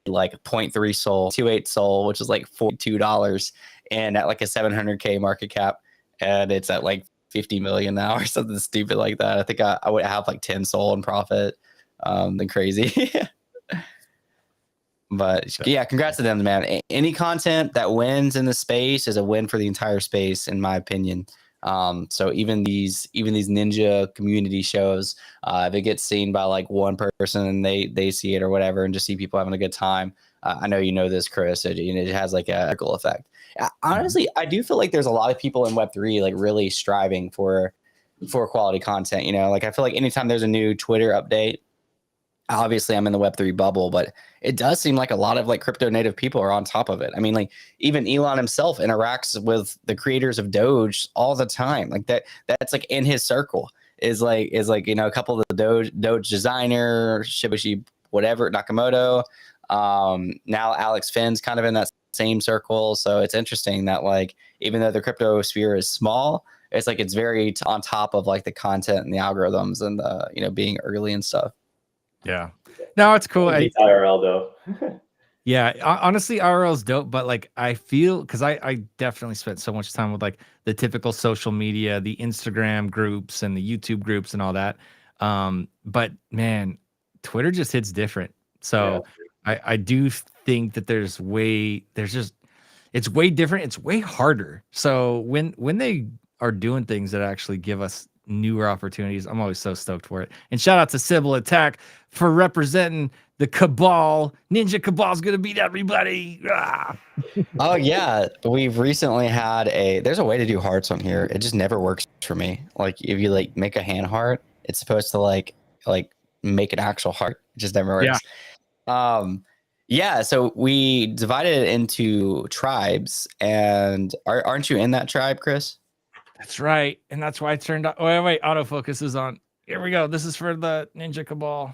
S1: like 0.3 soul, 2.8 soul, which is like $42, and at like a 700K market cap, and it's at like 50 million now or something stupid like that. I think I would have like 10 soul in profit. Than crazy. But yeah, congrats to them, man. Any content that wins in the space is a win for the entire space, in my opinion. So even these ninja community shows, if it gets seen by like one person and they see it or whatever, and just see people having a good time, I know you know this, Chris. It has like a ripple effect. Honestly, I do feel like there's a lot of people in Web3 like really striving for quality content. You know, like I feel like anytime there's a new Twitter update, obviously I'm in the Web3 bubble, but it does seem like a lot of like crypto native people are on top of it. I mean, like even Elon himself interacts with the creators of Doge all the time. Like that's like in his circle is like, you know, a couple of the Doge designer, Shibushi, whatever, Nakamoto. Now Alex Finn's kind of in that same circle. So it's interesting that like, even though the crypto sphere is small, it's like it's very on top of like the content and the algorithms and the being early and stuff.
S2: Yeah. No, it's cool.
S3: It beats IRL though.
S2: Yeah, honestly, IRL is dope, but like I feel because I definitely spent so much time with like the typical social media, the Instagram groups and the YouTube groups and all that. But man, Twitter just hits different. So I do think that it's way different. It's way harder. So when they are doing things that actually give us newer opportunities, I'm always so stoked for it. And shout out to Sybil Attack for representing the Cabal. Ninja Cabal's gonna beat everybody. Ah.
S1: Oh yeah, we've recently had there's a way to do hearts on here. It just never works for me. Like if you like make a hand heart, it's supposed to like make an actual heart. It just never works. Yeah. So we divided it into tribes, and aren't you in that tribe, Chris?
S2: That's right, and that's why I turned on. Oh wait, autofocus is on. Here we go. This is for the Ninja Cabal.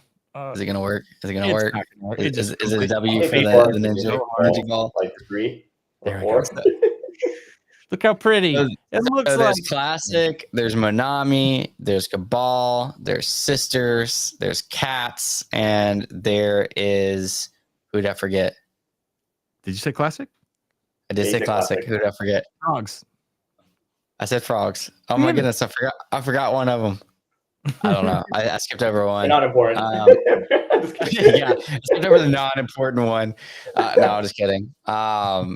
S1: Is it gonna work? Is it gonna work? Is it a W for the ninja ball?
S3: Like 3
S2: or
S3: 4.
S2: Look how pretty it looks like.
S1: There's Classic, there's Monami, there's Cabal, there's Sisters, there's Cats, and there is who did I forget?
S2: Did you say Classic?
S1: I did say Classic. Who did I forget?
S2: Frogs.
S1: I said Frogs. Oh my goodness, I forgot one of them. I don't know. I skipped over one.
S3: They're not important.
S1: Yeah, I skipped over the non-important one. No, I'm just kidding. But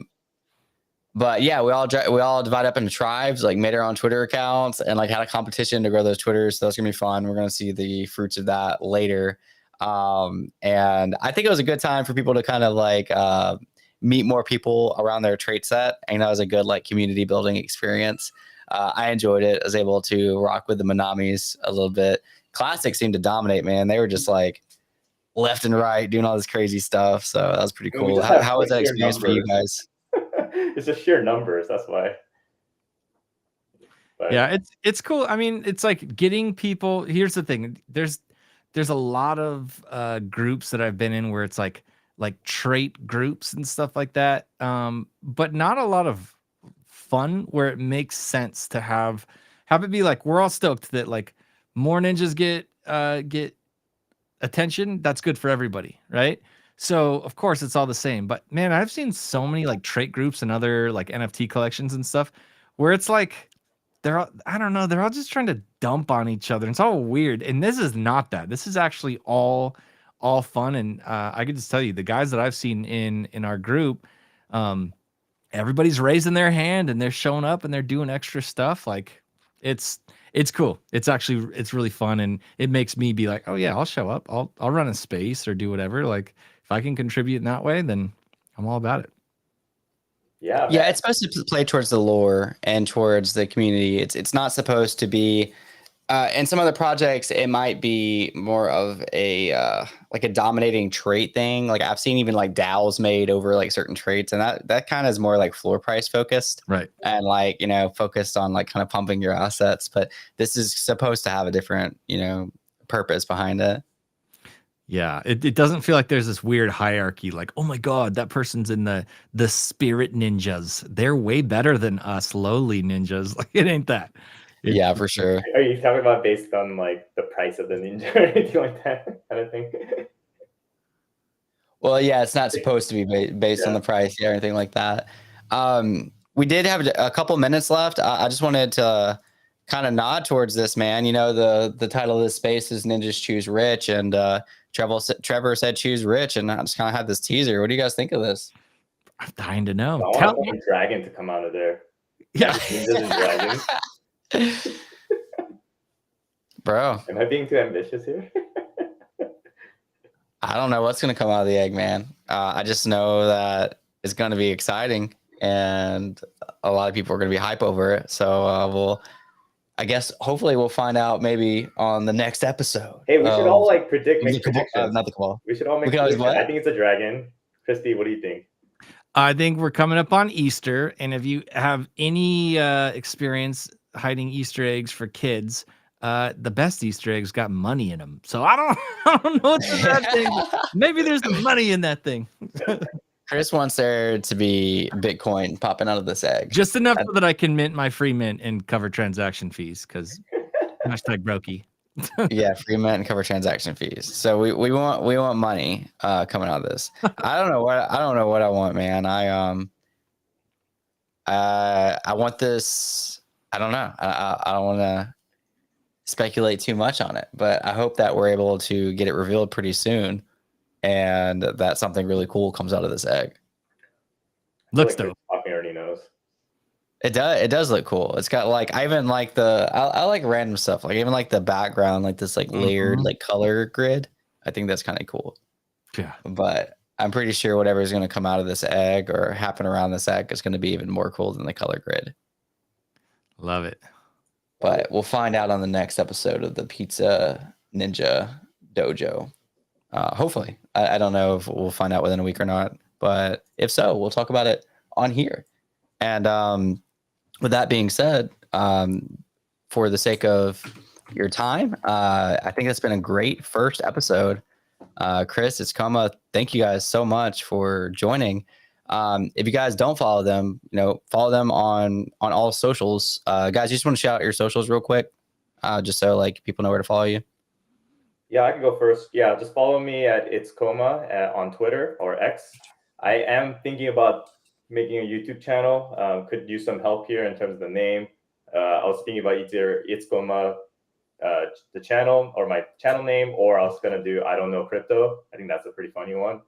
S1: yeah, we all divide up into tribes, like made our own Twitter accounts, and like had a competition to grow those Twitters. So that's gonna be fun. We're gonna see the fruits of that later. And I think it was a good time for people to kind of like meet more people around their trait set. And that was a good like community building experience. I enjoyed it. I was able to rock with the Monamis a little bit. Classic seemed to dominate, man. They were just like left and right doing all this crazy stuff. So that was pretty cool. How was that experience for you guys?
S3: It's just sheer numbers. That's why. But
S2: yeah, it's cool. I mean, it's like getting people. Here's the thing. There's a lot of groups that I've been in where it's like trait groups and stuff like that. But not a lot of fun where it makes sense to have it be like we're all stoked that like more ninjas get attention. That's good for everybody, right? So of course it's all the same. But man, I've seen so many like trait groups and other like NFT collections and stuff where it's like they're all just trying to dump on each other. It's all weird. And this is not that. This is actually all fun. And I can just tell you, the guys that I've seen in our group, everybody's raising their hand and they're showing up and they're doing extra stuff. Like it's cool. It's really fun. And it makes me be like, oh yeah, I'll show up. I'll run a space or do whatever. Like if I can contribute in that way, then I'm all about it.
S3: Yeah.
S1: Yeah, it's supposed to play towards the lore and towards the community. It's not supposed to be in some other projects, it might be more of a like a dominating trait thing. Like I've seen even like DAOs made over like certain traits, and that kind of is more like floor price focused,
S2: right?
S1: And like focused on like kind of pumping your assets. But this is supposed to have a different purpose behind it.
S2: Yeah, it doesn't feel like there's this weird hierarchy. Like, oh my god, that person's in the spirit ninjas. They're way better than us lowly ninjas. Like it ain't that.
S1: Yeah, for sure.
S3: Are you talking about based on like the price of the ninja or anything like that kind of thing?
S1: Well, yeah, it's not supposed to be based on the price or anything like that. We did have a couple minutes left. I just wanted to kind of nod towards this, man. The title of this space is Ninjas Choose Rich, and Trevor said choose rich, and I just kind of had this teaser. What do you guys think of this?
S2: I'm dying to know.
S3: I want a dragon to come out of there.
S2: Yeah.
S3: Ninjas and dragons.
S1: Bro,
S3: am I being too ambitious here?
S1: I don't know what's gonna come out of the egg, man. I just know that it's gonna be exciting, and a lot of people are gonna be hype over it. So I guess hopefully we'll find out maybe on the next episode.
S3: Hey, we should all like predict predictions.
S1: Not the Cabal.
S3: We should all make predictions. I think it's a dragon. Christy, what do you think?
S2: I think we're coming up on Easter, and if you have any experience hiding Easter eggs for kids, the best Easter eggs got money in them. So I don't know what's in that thing. Maybe there's money in that thing.
S1: Chris wants there to be Bitcoin popping out of this egg.
S2: Just enough so that I can mint my free mint and cover transaction fees, because hashtag brokey.
S1: Yeah, free mint and cover transaction fees. So we want money coming out of this. I don't know what I want, man. I want this. I don't know. I don't want to speculate too much on it, but I hope that we're able to get it revealed pretty soon, and that something really cool comes out of this egg.
S2: Looks dope.
S3: Talking already knows.
S1: It does look cool. It's got like I even like I like random stuff, like even like the background, like this like layered like color grid. I think that's kind of cool.
S2: Yeah.
S1: But I'm pretty sure whatever is going to come out of this egg or happen around this egg is going to be even more cool than the color grid.
S2: Love it.
S1: But we'll find out on the next episode of the Pizza Ninja Dojo. Hopefully. I don't know if we'll find out within a week or not, but if so, we'll talk about it on here. And with that being said, for the sake of your time, I think it's been a great first episode. Chris, it's Koma. Thank you guys so much for joining. If you guys don't follow them, follow them on all socials. Guys, you just want to shout out your socials real quick, just so like people know where to follow you.
S3: Yeah, I can go first. Yeah, just follow me at It's Coma on Twitter or X. I am thinking about making a YouTube channel. Could use some help here in terms of the name. I was thinking about either It's Coma, the channel, or my channel name, or I was gonna do I Don't Know Crypto. I think that's a pretty funny one.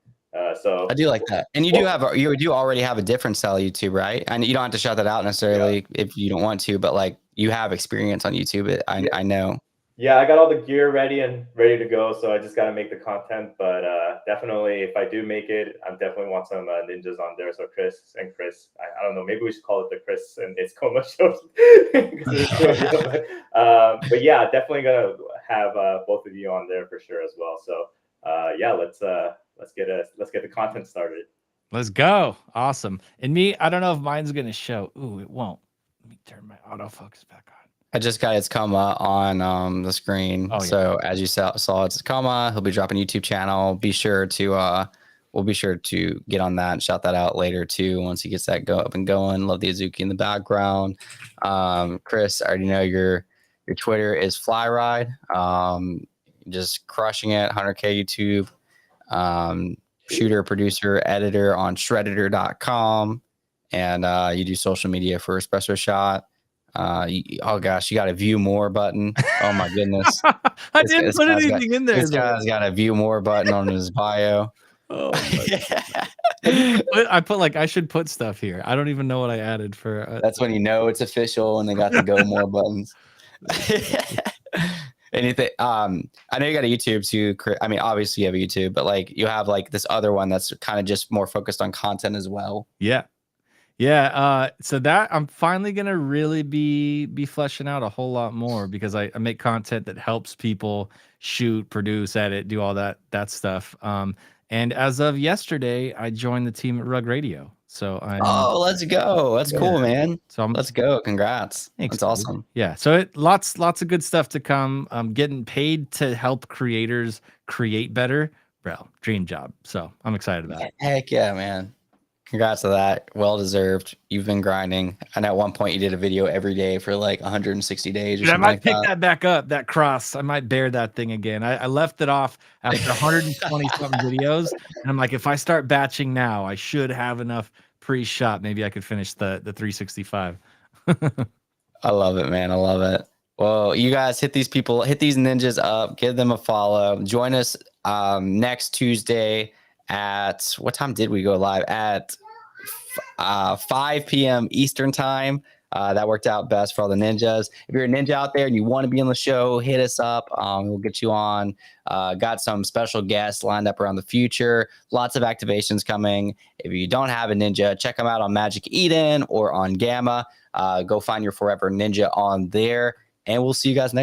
S3: So
S1: I do like that. And you do already have a different style of YouTube, right? And you don't have to shout that out necessarily if you don't want to, but like you have experience on YouTube. I know.
S3: Yeah, I got all the gear ready to go, so I just got to make the content. But definitely, if I do make it, I definitely want some ninjas on there. So Chris, I don't know, maybe we should call it the Chris and It's Coma show. But yeah, definitely gonna have both of you on there for sure as well. So yeah, let's get the content started.
S2: Let's go. Awesome. And me, I don't know if mine's gonna show. Ooh, it won't. Let me turn my autofocus back on.
S1: I just got It's Coma on the screen.
S2: Oh, yeah. So
S1: as you saw It's Coma. He'll be dropping a YouTube channel. Be sure to we'll be sure to get on that and shout that out later too once he gets that up and going. Love the Azuki in the background. Chris, I already know your Twitter is Flyride. Just crushing it. 100K YouTube. Shooter, producer, editor on Shredditor.com. And you do social media for Espresso Shot. Oh gosh, you got a view more button. Oh my goodness.
S2: I didn't put anything in there.
S1: This guy's got a view more button on his bio.
S2: Oh I put like I should put stuff here. I don't even know what I added for
S1: that's when you know it's official and they got the go more buttons. Anything I know you got a YouTube too. I mean, obviously you have a YouTube, but like you have like this other one that's kind of just more focused on content as well.
S2: Yeah. So that I'm finally gonna really be fleshing out a whole lot more, because I make content that helps people shoot, produce, edit, do all that stuff. And as of yesterday, I joined the team at Rug Radio. So
S1: let's go. That's cool, man.
S2: So
S1: let's go. Congrats.
S2: Thanks,
S1: that's awesome.
S2: Yeah. So lots of good stuff to come. I'm getting paid to help creators create better. Bro, dream job. So I'm excited about it.
S1: Heck yeah, man. Congrats to that. Well deserved. You've been grinding. And at one point you did a video every day for like 160 days or something.
S2: I might pick that back up, that cross. I might bear that thing again. I left it off after 120 something videos. And I'm like, if I start batching now, I should have enough pre-shot. Maybe I could finish the 365.
S1: I love it, man. I love it. Well, you guys hit these ninjas up, give them a follow. Join us next Tuesday at what time did we go live? At 5 p.m. Eastern time. That worked out best for all the ninjas. If you're a ninja out there and you want to be on the show, hit us up. We'll get you on. Got some special guests lined up around the future. Lots of activations coming. If you don't have a ninja, check them out on Magic Eden or on Gamma. Go find your Forever Ninja on there. And we'll see you guys next